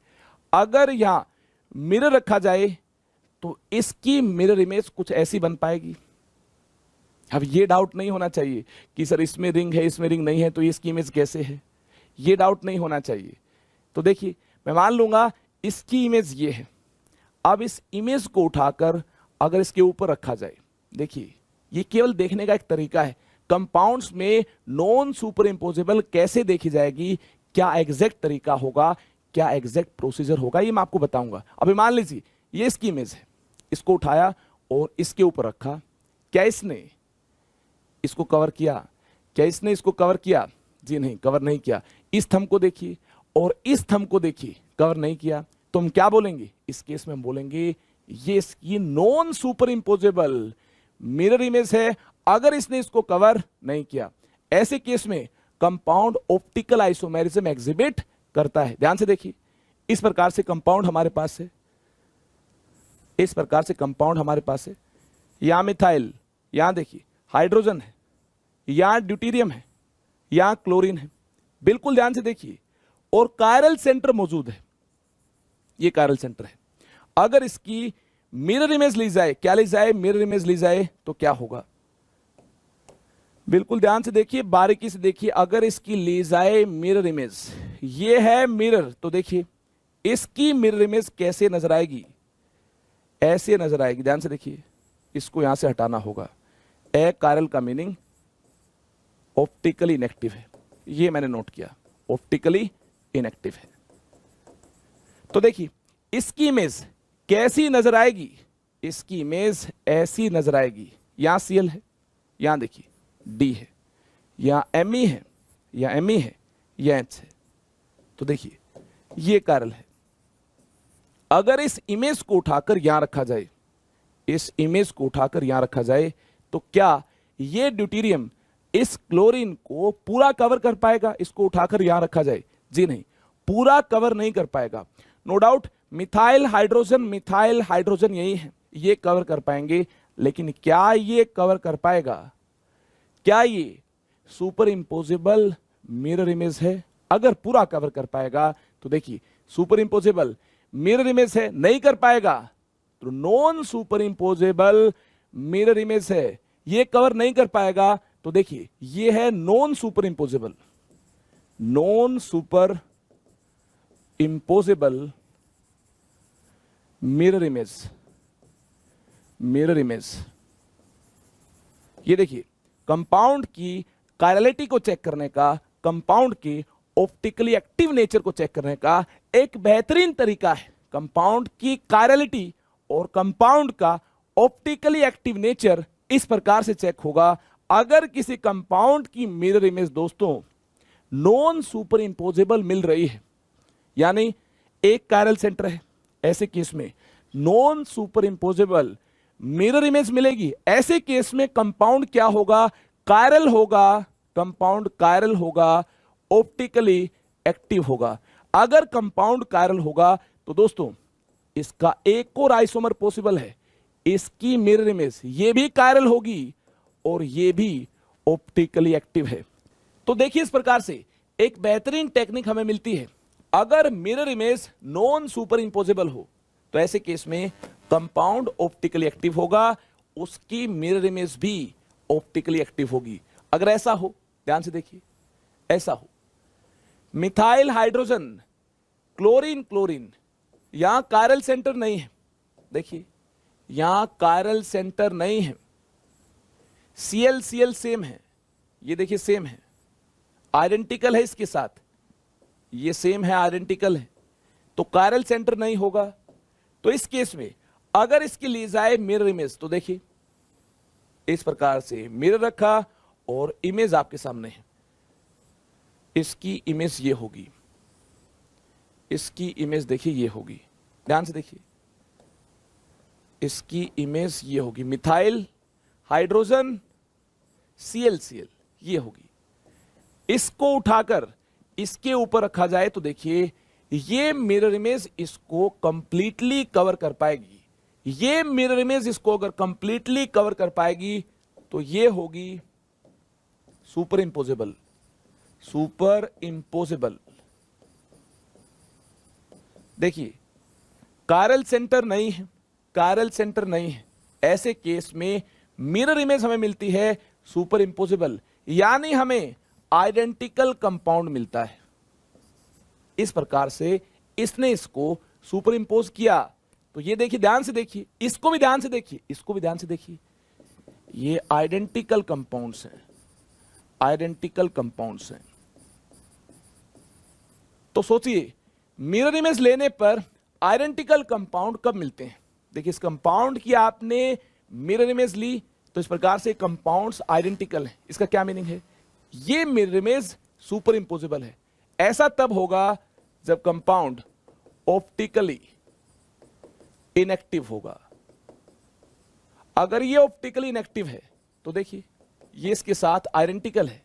अगर यहां मिरर रखा जाए तो इसकी मिरर इमेज कुछ ऐसी बन पाएगी। अब ये डाउट नहीं होना चाहिए कि सर इसमें रिंग है, इसमें रिंग नहीं है, तो इसकी इमेज कैसे है, ये डाउट नहीं होना चाहिए। तो देखिए मैं मान लूंगा इसकी इमेज ये है। अब इस इमेज को उठाकर अगर इसके ऊपर रखा जाए, देखिए ये केवल देखने का एक तरीका है। कंपाउंड्स में नॉन सुपर इंपोजेबल कैसे देखी जाएगी, क्या एग्जैक्ट तरीका होगा, क्या एग्जैक्ट प्रोसीजर होगा, ये मैं आपको बताऊंगा। अभी मान लीजिए ये इसकी इमेज है, इसको उठाया और इसके ऊपर रखा। क्या इसने इसको कवर किया? क्या इसने इसको कवर किया? जी नहीं, कवर नहीं किया। इस थंब को देखिए और इस थंब को देखिए, कवर नहीं किया। तो हम क्या बोलेंगे इस केस में? हम बोलेंगे ये इसकी non superimposable mirror image है, अगर इसने इसको कवर नहीं किया। ऐसे केस में कंपाउंड ऑप्टिकल आइसोमेरिज्म एग्जिबिट करता है। ध्यान से देखिए इस प्रकार से कंपाउंड हमारे पास है, इस प्रकार से कंपाउंड हमारे पास है। यहां मिथाइल, यहां देखिए हाइड्रोजन है, यहां ड्यूटेरियम है, यहां क्लोरीन है। बिल्कुल ध्यान से देखिए, और कायरल सेंटर मौजूद है, ये कायरल सेंटर है। अगर इसकी मिरर इमेज ली जाए, क्या ली जाए? मिरर इमेज ली जाए तो क्या होगा? बिल्कुल ध्यान से देखिए, बारीकी से देखिए। अगर इसकी ली जाए मिरर इमेज, ये है मिरर, तो देखिए इसकी मिरर इमेज कैसे नजर आएगी? ऐसे नजर आएगी। ध्यान से देखिए, इसको यहां से हटाना होगा। ए कायरल का मीनिंग ऑप्टिकली इनएक्टिव है, ये मैंने नोट किया। ऑप्टिकली इनएक्टिव है। तो देखिए इसकी इमेज कैसी नजर आएगी, इसकी इमेज ऐसी नजर आएगी। यहां Cl है, यहां देखिए D है, यहां Me है, या Me है, या H है। तो देखिए ये कायरल है। अगर इस इमेज को उठाकर यहां रखा जाए, इस इमेज को उठाकर यहां रखा जाए, तो क्या ये ड्यूटेरियम इस क्लोरीन को पूरा कवर कर पाएगा? इसको उठाकर यहां रखा जाए, जी नहीं, पूरा कवर नहीं कर पाएगा। नो डाउट मिथाइल हाइड्रोजन यही है, ये कवर कर पाएंगे, लेकिन क्या ये कवर कर पाएगा? क्या ये सुपर इंपोजेबल मिरर इमेज है? अगर पूरा कवर कर पाएगा तो देखिए सुपर इंपोजेबल मिरर इमेज है, नहीं कर पाएगा तो non superimposable mirror image है, ये कवर नहीं कर पाएगा। तो देखिए ये है non superimposable mirror image. ये देखिए कंपाउंड की कायरलिटी को चेक करने का, कंपाउंड की ऑप्टिकली एक्टिव नेचर को चेक करने का एक बेहतरीन तरीका है। कंपाउंड की कायरलिटी और कंपाउंड का ऑप्टिकली एक्टिव नेचर इस प्रकार से चेक होगा। अगर किसी कंपाउंड की मिरर इमेज दोस्तों नॉन सुपर इंपोजेबल मिल रही है, यानी एक कायरल सेंटर है, ऐसे केस में non superimposable mirror image मिलेगी। ऐसे केस में कंपाउंड क्या होगा? कायरल होगा। कंपाउंड कायरल होगा, ऑप्टिकली एक्टिव होगा। अगर कंपाउंड कायरल होगा तो दोस्तों इसका एक और आइसोमर पॉसिबल है, इसकी मिरर इमेज ये भी कायरल होगी और ये भी ऑप्टिकली एक्टिव है। तो देखिए इस प्रकार से एक बेहतरीन टेक्निक हमें मिलती है। अगर मिरर इमेज नॉन सुपर इंपोजेबल हो तो ऐसे केस में कंपाउंड ऑप्टिकली एक्टिव होगा, उसकी मिरर इमेज भी ऑप्टिकली एक्टिव होगी। अगर ऐसा हो, ध्यान से देखिए, ऐसा हो मिथाइल हाइड्रोजन क्लोरीन, यहां कायरल सेंटर नहीं है, देखिए यहां कायरल सेंटर नहीं है। Cl सेम है, ये देखिए सेम है, आइडेंटिकल है इसके साथ, ये सेम है, आइडेंटिकल है, तो कायरल सेंटर नहीं होगा। तो इस केस में अगर इसके लिए जाए मिरर इमेज, तो देखिए इस प्रकार से मिरर रखा और इमेज आपके सामने है, इसकी इमेज ये होगी, इसकी इमेज देखिए ये होगी, ध्यान से देखिए, इसकी इमेज ये होगी, मिथाइल हाइड्रोजन Cl ये होगी। इसको उठाकर इसके ऊपर रखा जाए तो देखिए ये मिरर इमेज इसको कंप्लीटली कवर कर पाएगी। ये मिरर इमेज इसको अगर कंप्लीटली कवर कर पाएगी तो ये होगी सुपर इंपोजेबल। देखिए कायरल सेंटर नहीं है, ऐसे केस में मिरर इमेज हमें मिलती है सुपर इंपोजेबल, यानी हमें आइडेंटिकल कंपाउंड मिलता है। इस प्रकार से इसने इसको सुपर इंपोज किया। तो ये देखिए, ध्यान से देखिए, इसको भी ध्यान से देखिए, इसको भी ध्यान से देखिए, ये आइडेंटिकल कंपाउंड्स हैं, तो सोचिए मिरर इमेज लेने पर आइडेंटिकल कंपाउंड कब मिलते हैं? देखिए इस कंपाउंड की आपने मिरर इमेज ली तो इस प्रकार से कंपाउंड्स आइडेंटिकल हैं। इसका क्या मीनिंग है? ये मिरर इमेज सुपर इंपोजेबल है। ऐसा तब होगा जब कंपाउंड ऑप्टिकली इनएक्टिव होगा। अगर ये ऑप्टिकली इनएक्टिव है तो देखिए ये इसके साथ आइडेंटिकल है,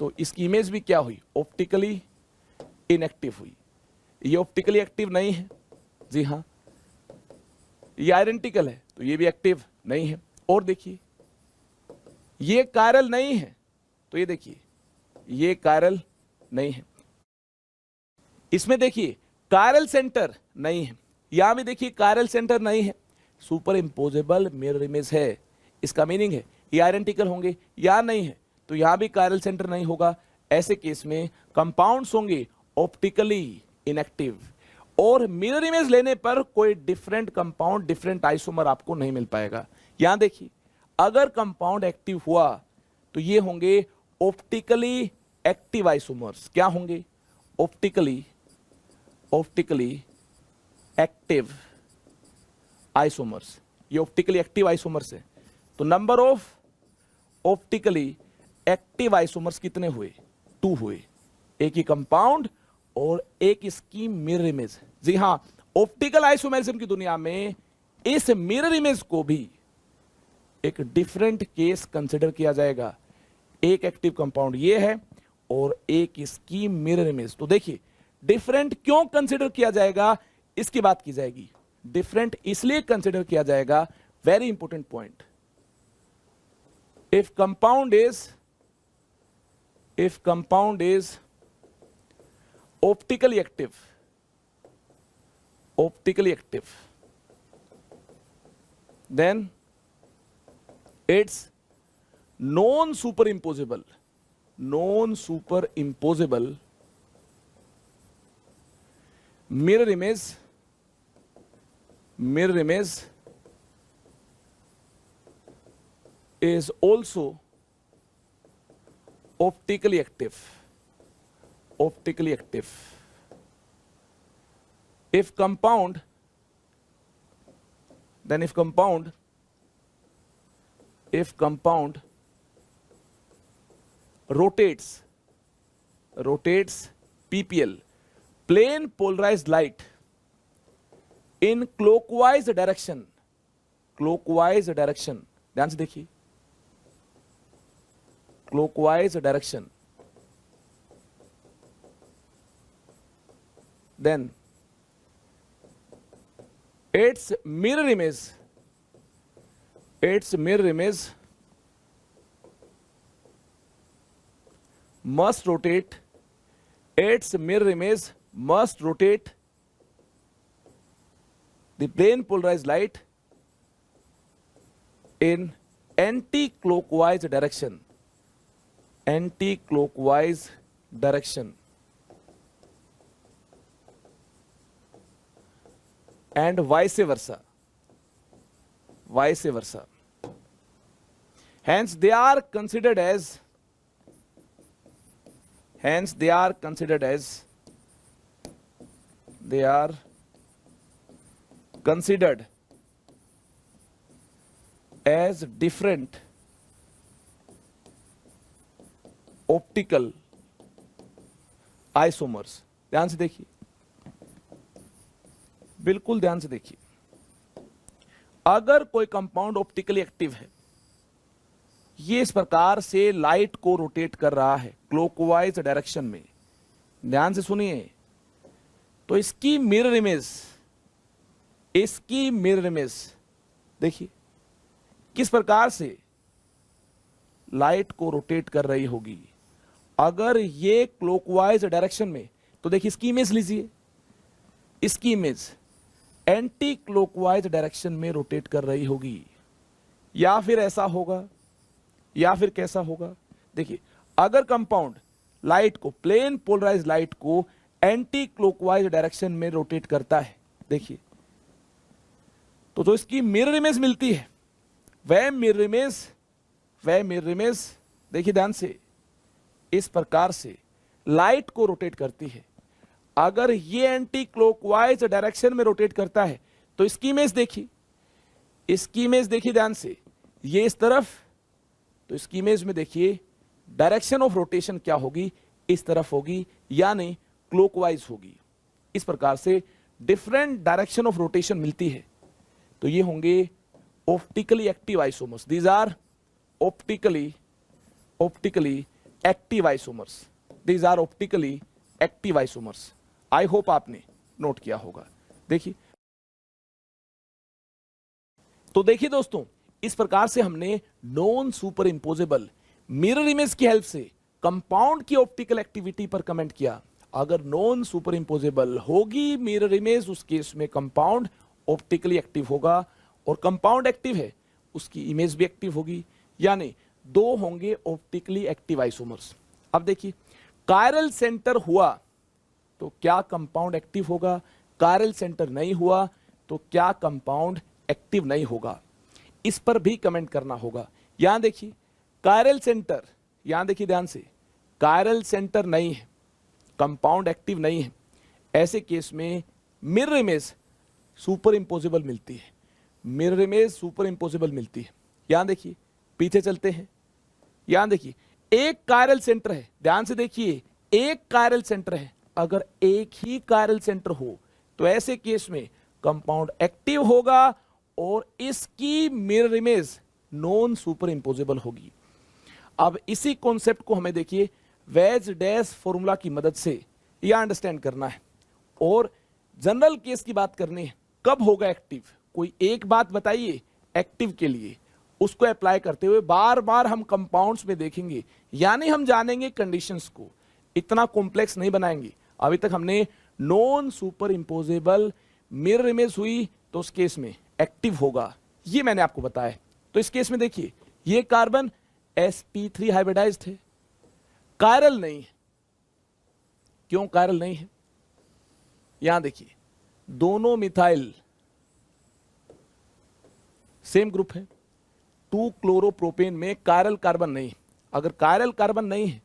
तो इसकी इमेज भी क्या हुई? ऑप्टिकली इनएक्टिव हुई। ये ऑप्टिकली एक्टिव नहीं है, जी हां, ये आइडेंटिकल है तो ये भी एक्टिव नहीं है। और देखिए ये कायरल नहीं है, तो ये देखिए ये कायरल नहीं है। इसमें देखिए कायरल सेंटर नहीं है, यहां भी देखिए कायरल सेंटर नहीं है, सुपर इंपोजेबल मिरर इमेज है। इसका मीनिंग है ये आइडेंटिकल होंगे, यहां नहीं है तो यहां भी कायरल सेंटर नहीं होगा। ऐसे केस में कंपाउंड्स होंगे ऑप्टिकली इनएक्टिव, और मिरर इमेज लेने पर कोई डिफरेंट कंपाउंड, डिफरेंट आइसोमर आपको नहीं मिल पाएगा। यहां देखिए अगर कंपाउंड एक्टिव हुआ तो ये होंगे ऑप्टिकली एक्टिव आइसोमर्स क्या होंगे? ऑप्टिकली एक्टिव आइसोमर्स, ये ऑप्टिकली एक्टिव आइसोमर्स है। तो number of optically active isomers कितने हुए? 2 हुए, एक ही कंपाउंड और एक इसकी मिरर इमेज। जी हां, ऑप्टिकल आइसोमेरिज्म की दुनिया में इस मिरर इमेज को भी एक डिफरेंट केस कंसिडर किया जाएगा। एक एक्टिव कंपाउंड ये है और एक इसकी मिरर इमेज। तो देखिए, डिफरेंट क्यों कंसिडर किया जाएगा इसकी बात की जाएगी। डिफरेंट इसलिए कंसिडर किया जाएगा, very important point, if compound is optically active, then it's non-superimposable mirror image is also optically active. If compound rotates PPL, plane polarized light, in clockwise direction, ध्यान से देखिए, clockwise direction, then its mirror image must rotate the plane polarized light in anti-clockwise direction, and vice versa. Hence they are considered as different optical isomers. ध्यान से देखिए, बिल्कुल ध्यान से देखिए, अगर कोई कंपाउंड ऑप्टिकली एक्टिव है, ये इस प्रकार से लाइट को रोटेट कर रहा है क्लॉकवाइज डायरेक्शन में, ध्यान से सुनिए, तो इसकी मिरर इमेज देखिए किस प्रकार से लाइट को रोटेट कर रही होगी। अगर ये क्लॉकवाइज डायरेक्शन में, तो देखिए इसकी इमेज लीजिए, इसकी इमेज एंटी क्लॉकवाइज डायरेक्शन में रोटेट कर रही होगी, या फिर ऐसा होगा, या फिर कैसा होगा। देखिए, अगर कंपाउंड लाइट को, प्लेन पोलराइज लाइट को एंटी क्लॉकवाइज डायरेक्शन में रोटेट करता है, देखिए, तो जो इसकी मिरर इमेज मिलती है, वह मिरर इमेज देखिए ध्यान से, इस प्रकार से लाइट को रोटेट करती है। अगर ये एंटी क्लॉकवाइज डायरेक्शन में रोटेट करता है, तो इसकी इमेज देखिए ध्यान से, ये इस तरफ, तो इसकी इमेज में देखिए डायरेक्शन ऑफ रोटेशन क्या होगी, इस तरफ होगी, यानी क्लॉकवाइज होगी। इस प्रकार से डिफरेंट डायरेक्शन ऑफ रोटेशन मिलती है। तो ये होंगे optically active isomers. These are optically active isomers. I hope आपने नोट किया होगा। देखिए, तो देखिए दोस्तों, इस प्रकार से हमने non superimposable mirror image की हेल्प से कंपाउंड की ऑप्टिकल एक्टिविटी पर कमेंट किया। अगर नॉन सुपर इंपोजेबल होगी मिरर इमेज, उस केस में कंपाउंड ऑप्टिकली एक्टिव होगा, और कंपाउंड एक्टिव है उसकी इमेज भी एक्टिव होगी, यानी दो होंगे ऑप्टिकली एक्टिव आइसोमर्स। अब देखिए, कायरल सेंटर हुआ तो क्या कंपाउंड एक्टिव होगा, कायरल सेंटर नहीं हुआ तो क्या कंपाउंड एक्टिव नहीं होगा, इस पर भी कमेंट करना होगा। यहां देखिए कायरल सेंटर, यहां देखिए ध्यान से, कायरल सेंटर नहीं है, कंपाउंड एक्टिव नहीं है, ऐसे केस में मिरर इमेज सुपर इंपोजिबल मिलती है, मिरर इमेज सुपर इंपोजिबल मिलती है। यहां देखिए, पीछे चलते हैं, यहां देखिए एक कायरल सेंटर है, ध्यान से देखिए एक कायरल सेंटर है। अगर एक ही कायरल सेंटर हो तो ऐसे केस में कंपाउंड एक्टिव होगा और इसकी मिरर इमेज नॉन सुपर इंपोजिबल होगी। अब इसी कॉन्सेप्ट को हमें देखिए वेज डैश फॉर्मूला की मदद से यह अंडरस्टैंड करना है और जनरल केस की बात करनी है। कब होगा एक्टिव, कोई एक बात बताइए एक्टिव के लिए, उसको अप्लाई करते हुए बार बार हम कंपाउंड्स में देखेंगे, यानी हम जानेंगे कंडीशंस को, इतना कॉम्प्लेक्स नहीं बनाएंगे। अभी तक हमने non superimposable mirror image हुई तो उस केस में एक्टिव होगा, ये मैंने आपको बताया। तो इस केस में देखिए ये कार्बन sp3 हाइब्रिडाइज्ड है, कायरल नहीं है। क्यों कायरल नहीं है? यहां देखिए दोनों मिथाइल सेम ग्रुप है, 2 क्लोरोप्रोपेन में कायरल कार्बन नहीं है। अगर कायरल कार्बन नहीं है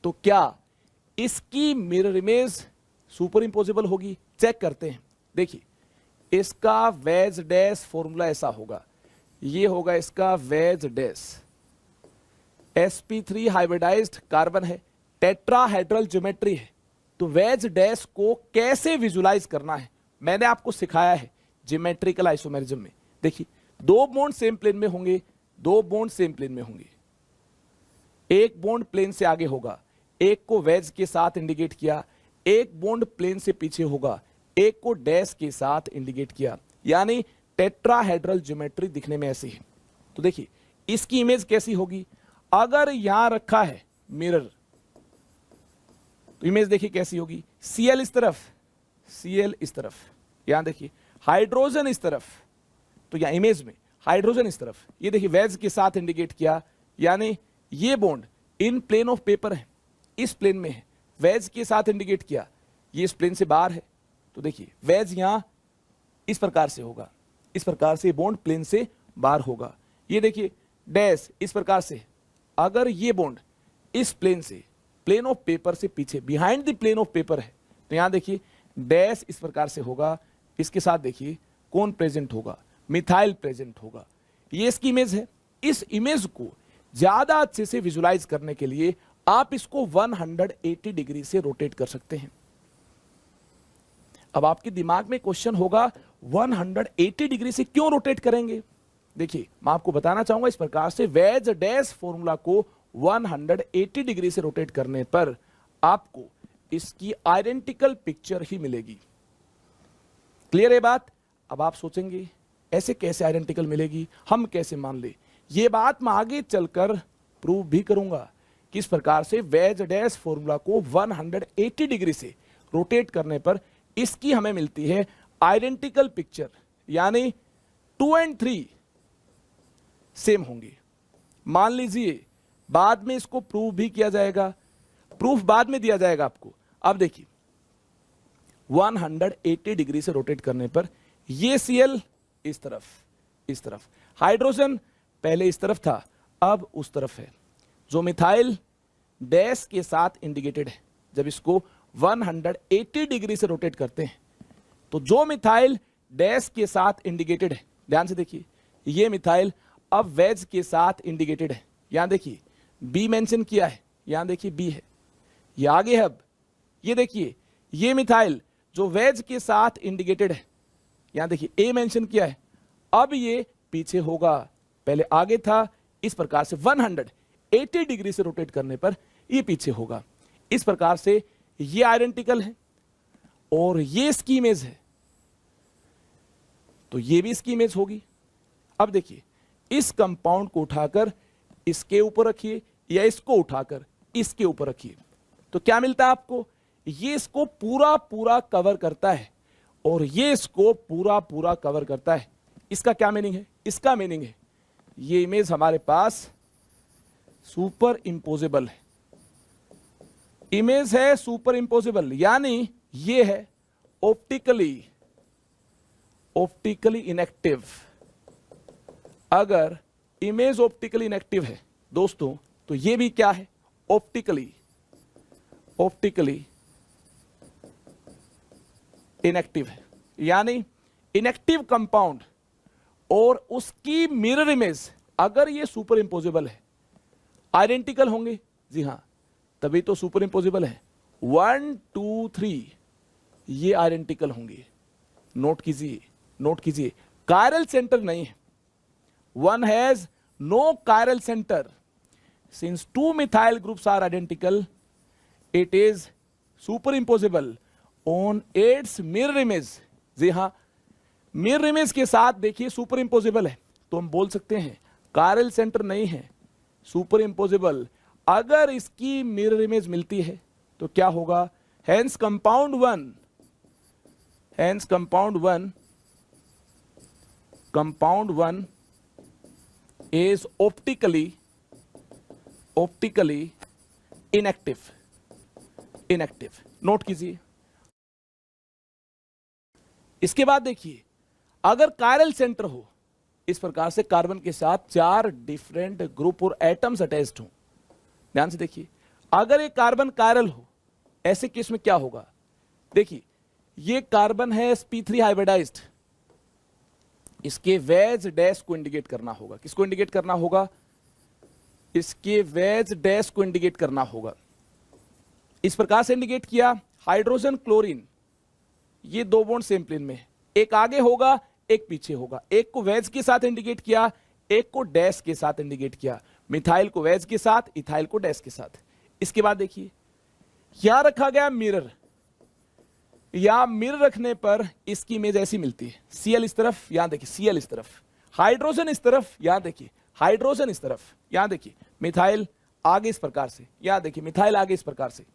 तो क्या इसकी मिरर इमेज सुपर इंपोजिबल होगी? चेक करते हैं। देखिए इसका वेज डैश फॉर्मूला ऐसा होगा, ये होगा इसका veg dash, sp3 hybridised carbon है, टेट्राहेड्रल ज्योमेट्री है। तो वेज डैश को कैसे विजुलाइज करना है मैंने आपको सिखाया है ज्योमेट्रिकल आइसोमेरिज्म में। देखिए 2 बॉन्ड सेम प्लेन में होंगे, 2 बॉन्ड सेम प्लेन में होंगे, एक बॉन्ड प्लेन से आगे होगा, एक को वेज के साथ इंडिकेट किया, एक बॉन्ड प्लेन से पीछे होगा, एक को डैश के साथ इंडिकेट किया, यानी टेट्राहेड्रल ज्योमेट्री दिखने में ऐसी है। तो देखिए इसकी इमेज कैसी होगी? अगर यहां रखा है मिरर तो इमेज देखिए कैसी होगी, Cl इस तरफ, Cl इस तरफ, यहां देखिए हाइड्रोजन इस तरफ, तो यहां इमेज में हाइड्रोजन इस तरफ, ये देखिए वेज के साथ इंडिकेट किया, यानी ये bond in plane of paper है, इस प्लेन में है, वेज के साथ इंडिकेट किया, ये इस प्लेन से बाहर है। तो देखिए वेज यहां इस प्रकार से होगा, इस प्रकार से बॉन्ड प्लेन से बाहर होगा। ये देखिए डैश इस प्रकार से, अगर ये बॉन्ड इस प्लेन से, प्लेन ऑफ पेपर से पीछे, behind the plane of paper है, तो यहां देखिए डैश इस प्रकार से होगा, इसके साथ देखिए कौन प्रेजेंट होगा? मिथाइल प्रेजेंट होगा। ये इसकी इमेज है। इस इमेज को ज्यादा अच्छे से विजुलाइज करने के लिए आप इसको 180 डिग्री से रोटेट कर सकते हैं। अब आपके दिमाग में क्वेश्चन होगा 180 डिग्री से क्यों रोटेट करेंगे? देखिए मैं आपको बताना चाहूंगा, इस प्रकार से वेज डैश फॉर्मूला को 180 डिग्री से रोटेट करने पर आपको इसकी आइडेंटिकल पिक्चर ही मिलेगी। क्लियर है बात? अब आप सोचेंगे ऐसे कैसे आइडेंटिकल मिलेगी, हम कैसे मान ले? ये बात मैं आगे चलकर प्रूव भी करूंगा कि इस प्रकार से वेज डैश फॉर्मूला को 180 डिग्री से रोटेट करने पर इसकी हमें मिलती है आइडेंटिकल पिक्चर, यानी 2 और 3 सेम होंगे। मान लीजिए बाद में इसको प्रूव भी किया जाएगा, प्रूफ बाद में दिया जाएगा आपको। अब देखिए 180 डिग्री से रोटेट करने पर ये Cl इस तरफ, इस तरफ, हाइड्रोजन पहले इस तरफ था, अब उस तरफ है, जो मिथाइल डैश के साथ इंडिकेटेड है। जब इसको 180 डिग्री से रोटेट करते हैं तो जो मिथाइल डैश के साथ इंडिकेटेड है, ध्यान से देखिए, ये मिथाइल अब वेज के साथ इंडिकेटेड है। यहां देखिए बी मेंशन किया है, यहां देखिए बी है, ये आगे है। अब ये देखिए ये मिथाइल जो वेज के साथ इंडिकेटेड है, यहां देखिए ए मेंशन किया है, अब ये पीछे होगा, पहले आगे था। इस प्रकार से 180 डिग्री से रोटेट करने पर ये पीछे होगा। इस प्रकार से ये आइडेंटिकल है और ये इसकी इमेज है, तो ये भी इसकी इमेज होगी। अब देखिए इस कंपाउंड को उठाकर इसके ऊपर रखिए या इसको उठाकर इसके ऊपर रखिए, तो क्या मिलता है आपको? ये इसको पूरा पूरा कवर करता है और ये इसको पूरा पूरा कवर करता है। इसका क्या मीनिंग है? इसका मीनिंग है ये इमेज हमारे पास सुपर इंपोजेबल है, इमेज है सुपर इंपोजेबल, यानी ये है ऑप्टिकली इनएक्टिव। अगर इमेज ऑप्टिकली इनएक्टिव है दोस्तों, तो ये भी क्या है? ऑप्टिकली ऑप्टिकली इनएक्टिव है, यानी इनएक्टिव कंपाउंड और उसकी मिरर इमेज अगर ये सुपर इंपोजिबल है, आइडेंटिकल होंगे, जी हां, तभी तो सुपर इंपोजिबल है। 1 2 3 ये आइडेंटिकल होंगे। नोट कीजिए, नोट कीजिए, कायरल सेंटर नहीं है। One has no chiral centre. Since two methyl groups are identical, it is superimposable on its mirror image. जी हां, मिरर इमेज के साथ देखिए सुपर इंपोजिबल है, तो हम बोल सकते हैं कायरल सेंटर नहीं है, सुपर इंपोजिबल। अगर इसकी मिरर इमेज मिलती है तो क्या होगा? Hence compound one, hence compound one is optically inactive. Note कीजिए। इसके बाद देखिए, अगर कायरल सेंटर हो, इस प्रकार से कार्बन के साथ 4 डिफरेंट ग्रुप और एटम्स अटैच्ड हो, ध्यान से देखिए, अगर ये कार्बन कायरल हो, ऐसे केस में क्या होगा? देखिए, ये कार्बन है sp3 हाइब्रिडाइज्ड, इसके वेज डैश को इंडिकेट करना होगा। किसको इंडिकेट करना होगा? इसके वेज डैश को इंडिकेट करना होगा। इस प्रकार से इंडिकेट किया। हाइड्रोजन क्लोरीन, ये 2 बॉन्ड सेम प्लेन में है, एक आगे होगा एक पीछे होगा। एक को वेज के साथ इंडिकेट किया, एक को डैश के साथ इंडिकेट किया। मिथाइल को वेज के साथ, इथाइल को डैश के साथ। इसके बाद देखिए, यहां रखा गया मिरर, या मिरर रखने पर इसकी इमेज ऐसी मिलती है। Cl इस तरफ, यहां देखिए Cl इस तरफ, हाइड्रोजन इस तरफ, यहां देखिए हाइड्रोजन इस तरफ, यहां देखिए मिथाइल आगे इस प्रकार से, यहां देखिए मिथाइल आगे इस प्रकार से,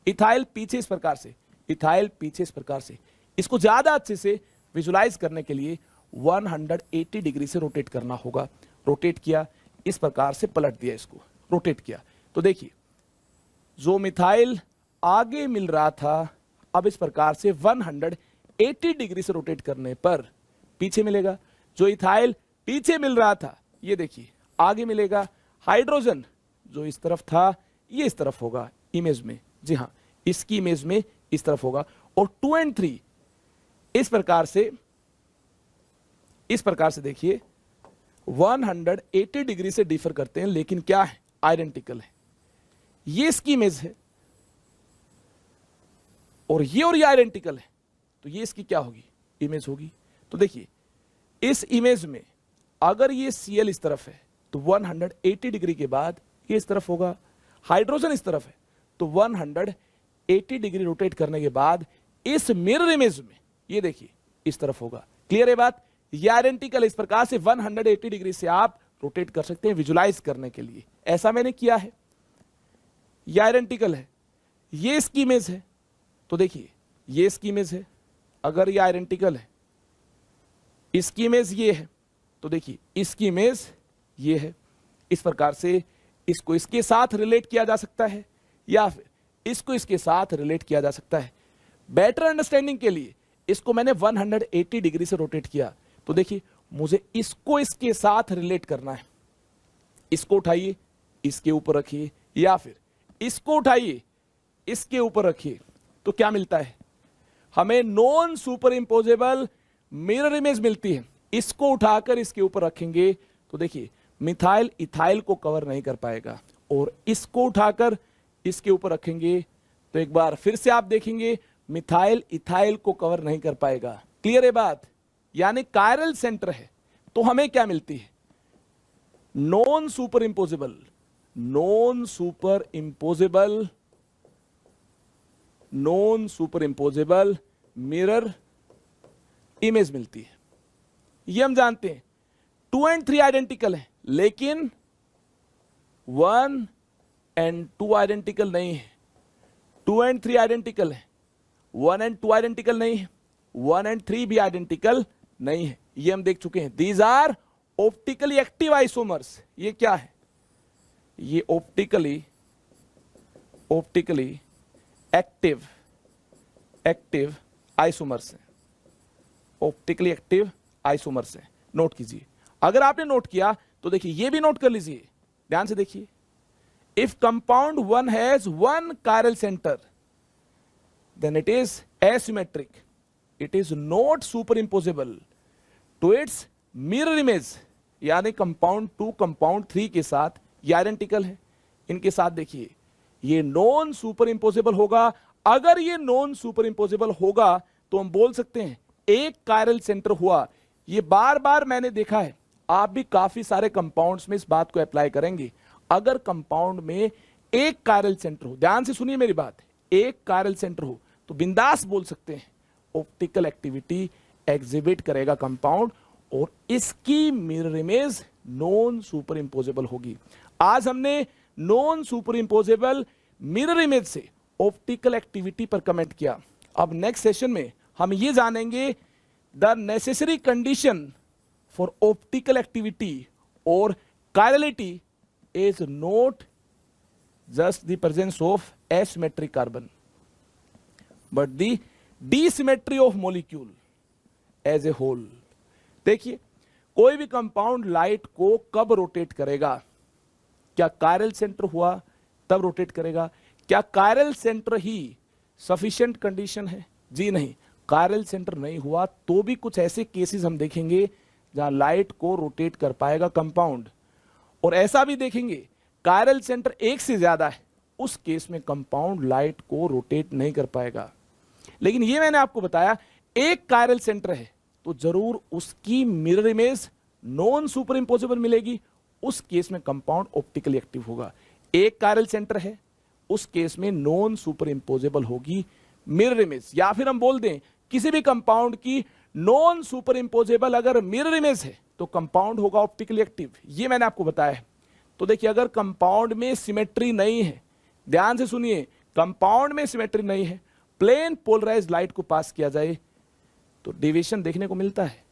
इथाइल पीछे इस प्रकार से, इथाइल पीछे इस प्रकार से। इसको ज्यादा अच्छे से विजुलाइज करने के लिए 180 डिग्री से रोटेट करना होगा। रोटेट किया, इस प्रकार से पलट दिया, इसको रोटेट किया, तो देखिए जो मिथाइल आगे मिल रहा था, अब इस प्रकार से 180 डिग्री से रोटेट करने पर पीछे मिलेगा। जो इथाइल पीछे मिल रहा था, ये देखिए आगे मिलेगा। हाइड्रोजन जो इस तरफ था, ये इस तरफ होगा इमेज में, जी हां, इसकी इमेज में इस तरफ होगा। और 2 और 3 इस प्रकार से देखिए 180 डिग्री से डिफर करते हैं, लेकिन क्या है? आइडेंटिकल है। ये इसकी इमेज है और ये आइडेंटिकल है, तो ये इसकी क्या होगी? इमेज होगी। तो देखिए, इस इमेज में अगर ये Cl इस तरफ है तो 180 डिग्री के बाद ये इस तरफ होगा। हाइड्रोजन इस तरफ है तो 180 डिग्री रोटेट करने के बाद इस मिरर इमेज में ये देखिए इस तरफ होगा। क्लियर है बात? ये आइडेंटिकल, इस प्रकार से 180 डिग्री से आप रोटेट कर सकते हैं विजुलाइज करने के लिए। ऐसा मैंने किया है। ये आइडेंटिकल है, ये इसकी इमेज है, तो देखिए ये इसकी इमेज है। अगर ये आइडेंटिकल है, इसकी इमेज ये है, तो देखिए इसकी इमेज ये है। इस प्रकार से इसको इसके साथ रिलेट किया जा सकता है या फिर इसको इसके साथ रिलेट किया जा सकता है। बेटर अंडरस्टैंडिंग के लिए इसको मैंने 180 डिग्री से रोटेट किया, तो देखिए मुझे इसको इसके साथ रिलेट करना है। इसको उठाइए, इसके ऊपर रखिए, या फिर इसको उठाइए, इसके ऊपर रखिए, तो क्या मिलता है? हमें non superimposable mirror image मिलती है। इसको उठाकर इसके ऊपर रखेंगे तो देखिए मिथाइल इथाइल को कवर नहीं कर पाएगा, और इसको उठाकर इसके ऊपर रखेंगे तो एक बार फिर से आप देखेंगे मिथाइल इथाइल को कवर नहीं कर पाएगा। क्लियर है बात? यानी कायरल सेंटर है, तो हमें क्या मिलती है? Non superimposable, non superimposable mirror image मिलती है। ये हम जानते हैं। 2 और 3 आइडेंटिकल है, लेकिन 1 और 2 आइडेंटिकल नहीं है। 2 और 3 आइडेंटिकल है, 1 और 2 आइडेंटिकल नहीं है, 1 और 3 भी आइडेंटिकल नहीं है। ये हम देख चुके हैं। These are optically active isomers. ये क्या है? ये ऑप्टिकली एक्टिव आइसोमर्स हैं। ऑप्टिकली एक्टिव आइसोमर्स हैं। नोट कीजिए। अगर आपने नोट किया तो देखिए ये भी नोट कर लीजिए, ध्यान से देखिए। If compound 1 has 1 chiral centre, then it is asymmetric. It is not superimposable to its mirror image, यानी कंपाउंड 2 कंपाउंड 3 के साथ ये आइडेंटिकल है। इनके साथ देखिए ये नॉन सुपर इंपोजेबल होगा। अगर ये नॉन सुपर इंपोजेबल होगा तो हम बोल सकते हैं एक कायरल सेंटर हुआ। ये बार बार मैंने देखा है, आप भी काफी सारे कंपाउंड्स में इस बात को अप्लाई करेंगे। अगर कंपाउंड में एक कायरल सेंटर हो, ध्यान से सुनिए मेरी बात, एक कायरल सेंटर हो तो बिंदास बोल सकते हैं ऑप्टिकल एक्टिविटी एग्जिबिट करेगा कंपाउंड और इसकी mirror image non superimposable होगी। आज हमने non superimposable mirror image से ऑप्टिकल एक्टिविटी पर कमेंट किया। अब नेक्स्ट सेशन में हम ये जानेंगे the necessary condition for optical activity और chirality is not just the presence of asymmetric carbon but the dissymmetry of molecule as a whole. देखिए कोई भी कंपाउंड लाइट को कब रोटेट करेगा? क्या कायरल सेंटर हुआ तब रोटेट करेगा? क्या कायरल सेंटर ही सफिशिएंट कंडीशन है? जी नहीं, कायरल सेंटर नहीं हुआ तो भी कुछ ऐसे केसेस हम देखेंगे जहां लाइट को रोटेट कर पाएगा कंपाउंड, और ऐसा भी देखेंगे कायरल सेंटर एक से ज्यादा है, उस केस में कंपाउंड लाइट को रोटेट नहीं कर पाएगा। लेकिन ये मैंने आपको बताया एक कायरल सेंटर है तो जरूर उसकी मिरर इमेज नॉन सुपर इंपोजेबल मिलेगी, उस केस में कंपाउंड ऑप्टिकली एक्टिव होगा। एक कायरल सेंटर है उस केस में नॉन सुपर इंपोजेबल होगी मिरर इमेज, या फिर हम बोल दें किसी भी कंपाउंड की नॉन सुपर इंपोजेबल अगर मिरर इमेज है तो कंपाउंड होगा ऑप्टिकली एक्टिव। ये मैंने आपको बताया है। तो देखिए अगर कंपाउंड में सिमेट्री नहीं है, ध्यान से सुनिए, कंपाउंड में सिमेट्री नहीं है, प्लेन पोलराइज लाइट को पास किया जाए तो डेविएशन देखने को मिलता है।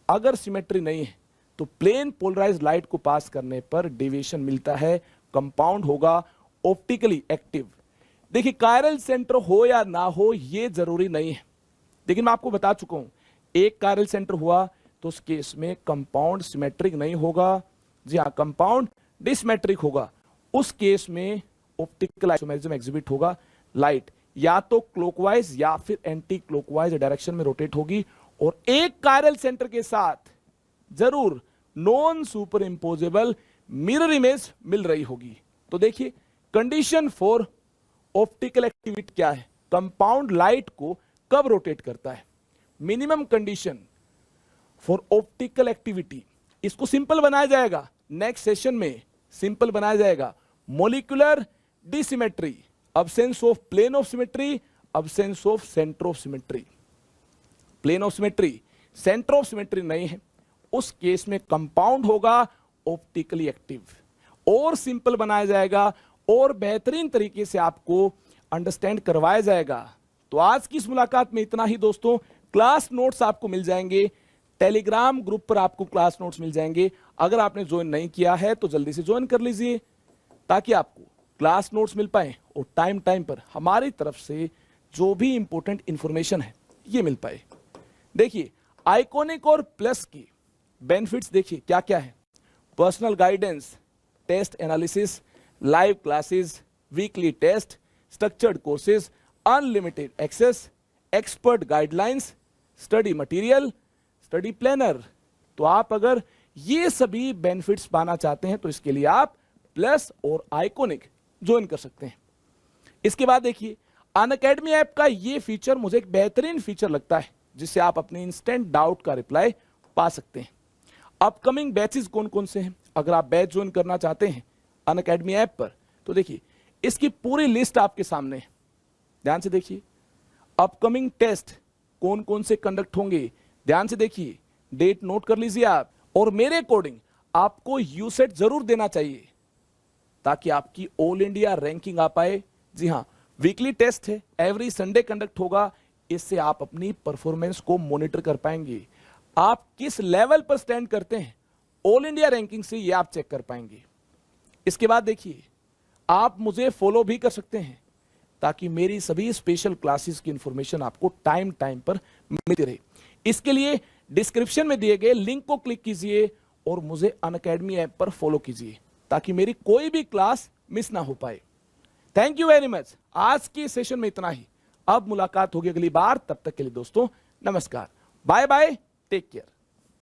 अगर सिमेट्री नहीं है तो प्लेन पोलराइज लाइट को पास करने पर डेविएशन मिलता है, कंपाउंड होगा ऑप्टिकली एक्टिव। देखिए कायरल सेंटर हो या ना हो ये जरूरी नहीं है, लेकिन मैं आपको बता चुका हूं एक कायरल सेंटर हुआ तो उस केस में कंपाउंड सिमेट्रिक नहीं होगा। जी हाँ, कंपाउंड डिसमेट्रिक होगा। उस केस में ऑप्टिकल आइसोमेरिज्म एग्जिबिट होगा, लाइट या तो क्लॉकवाइज या फिर एंटी क्लॉकवाइज डायरेक्शन में रोटेट होगी, और एक कायरल सेंटर के साथ जरूर non superimposable mirror image मिल रही होगी। तो देखिए कंडीशन फॉर ऑप्टिकल एक्टिविटी क्या है? कंपाउंड लाइट को कब रोटेट करता है? Minimum condition for optical activity, इसको सिंपल बनाया जाएगा नेक्स्ट सेशन में, सिंपल बनाया जाएगा molecular dissymmetry, absence of plane of symmetry, absence of center of symmetry। Plane of symmetry, centre of symmetry नहीं है, उस केस में कंपाउंड होगा ऑप्टिकली एक्टिव। और सिंपल बनाया जाएगा और बेहतरीन तरीके से आपको अंडरस्टैंड करवाया जाएगा। तो आज की इस मुलाकात में इतना ही दोस्तों। क्लास नोट्स आपको मिल जाएंगे, टेलीग्राम ग्रुप पर आपको क्लास नोट्स मिल जाएंगे। अगर आपने ज्वाइन नहीं किया है तो जल्दी से ज्वाइन कर लीजिए ताकि आपको क्लास नोट्स मिल पाए और टाइम टाइम पर हमारी तरफ से जो भी इंपॉर्टेंट इंफॉर्मेशन है ये मिल पाए। देखिए आइकॉनिक और प्लस की बेनिफिट्स देखिए क्या क्या है। Personal guidance, test analysis, live classes, weekly test, structured courses, unlimited access, expert guidelines, study material, study planner. तो आप अगर ये सभी बेनिफिट्स पाना चाहते हैं तो इसके लिए आप प्लस और आइकॉनिक ज्वाइन कर सकते हैं। इसके बाद देखिए अनअकैडमी ऐप का ये फीचर मुझे एक बेहतरीन फीचर लगता है जिससे आप अपने इंस्टेंट डाउट का रिप्लाई पा सकते हैं। अपकमिंग बैचेस कौन कौन से हैं, अगर आप बैच ज्वाइन करना चाहते हैं अनअकैडमी ऐप पर तो देखिए इसकी पूरी लिस्ट आपके सामने है। ध्यान से देखिए अपकमिंग टेस्ट कौन कौन से कंडक्ट होंगे, ध्यान से देखिए, डेट नोट कर लीजिए आप। और मेरे अकॉर्डिंग आपको यूसेट जरूर देना चाहिए ताकि आपकी ऑल इंडिया रैंकिंग आ पाए। जी हाँ, वीकली टेस्ट है, एवरी संडे कंडक्ट होगा, इससे आप अपनी परफॉर्मेंस को मॉनिटर कर पाएंगे। आप किस लेवल पर स्टैंड करते हैं ऑल इंडिया रैंकिंग से ये आप चेक कर पाएंगे। इसके बाद देखिए आप मुझे फॉलो भी कर सकते हैं ताकि मेरी सभी स्पेशल क्लासेस की इंफॉर्मेशन आपको टाइम टाइम पर मिलती रहे। इसके लिए डिस्क्रिप्शन में दिए गए लिंक को क्लिक कीजिए और मुझे अनअकैडमी ऐप पर फॉलो कीजिए ताकि मेरी कोई भी क्लास मिस ना हो पाए। Thank you very much. आज के सेशन में इतना ही। अब मुलाकात होगी अगली बार, तब तक के लिए दोस्तों नमस्कार, बाय बाय, टेक केयर।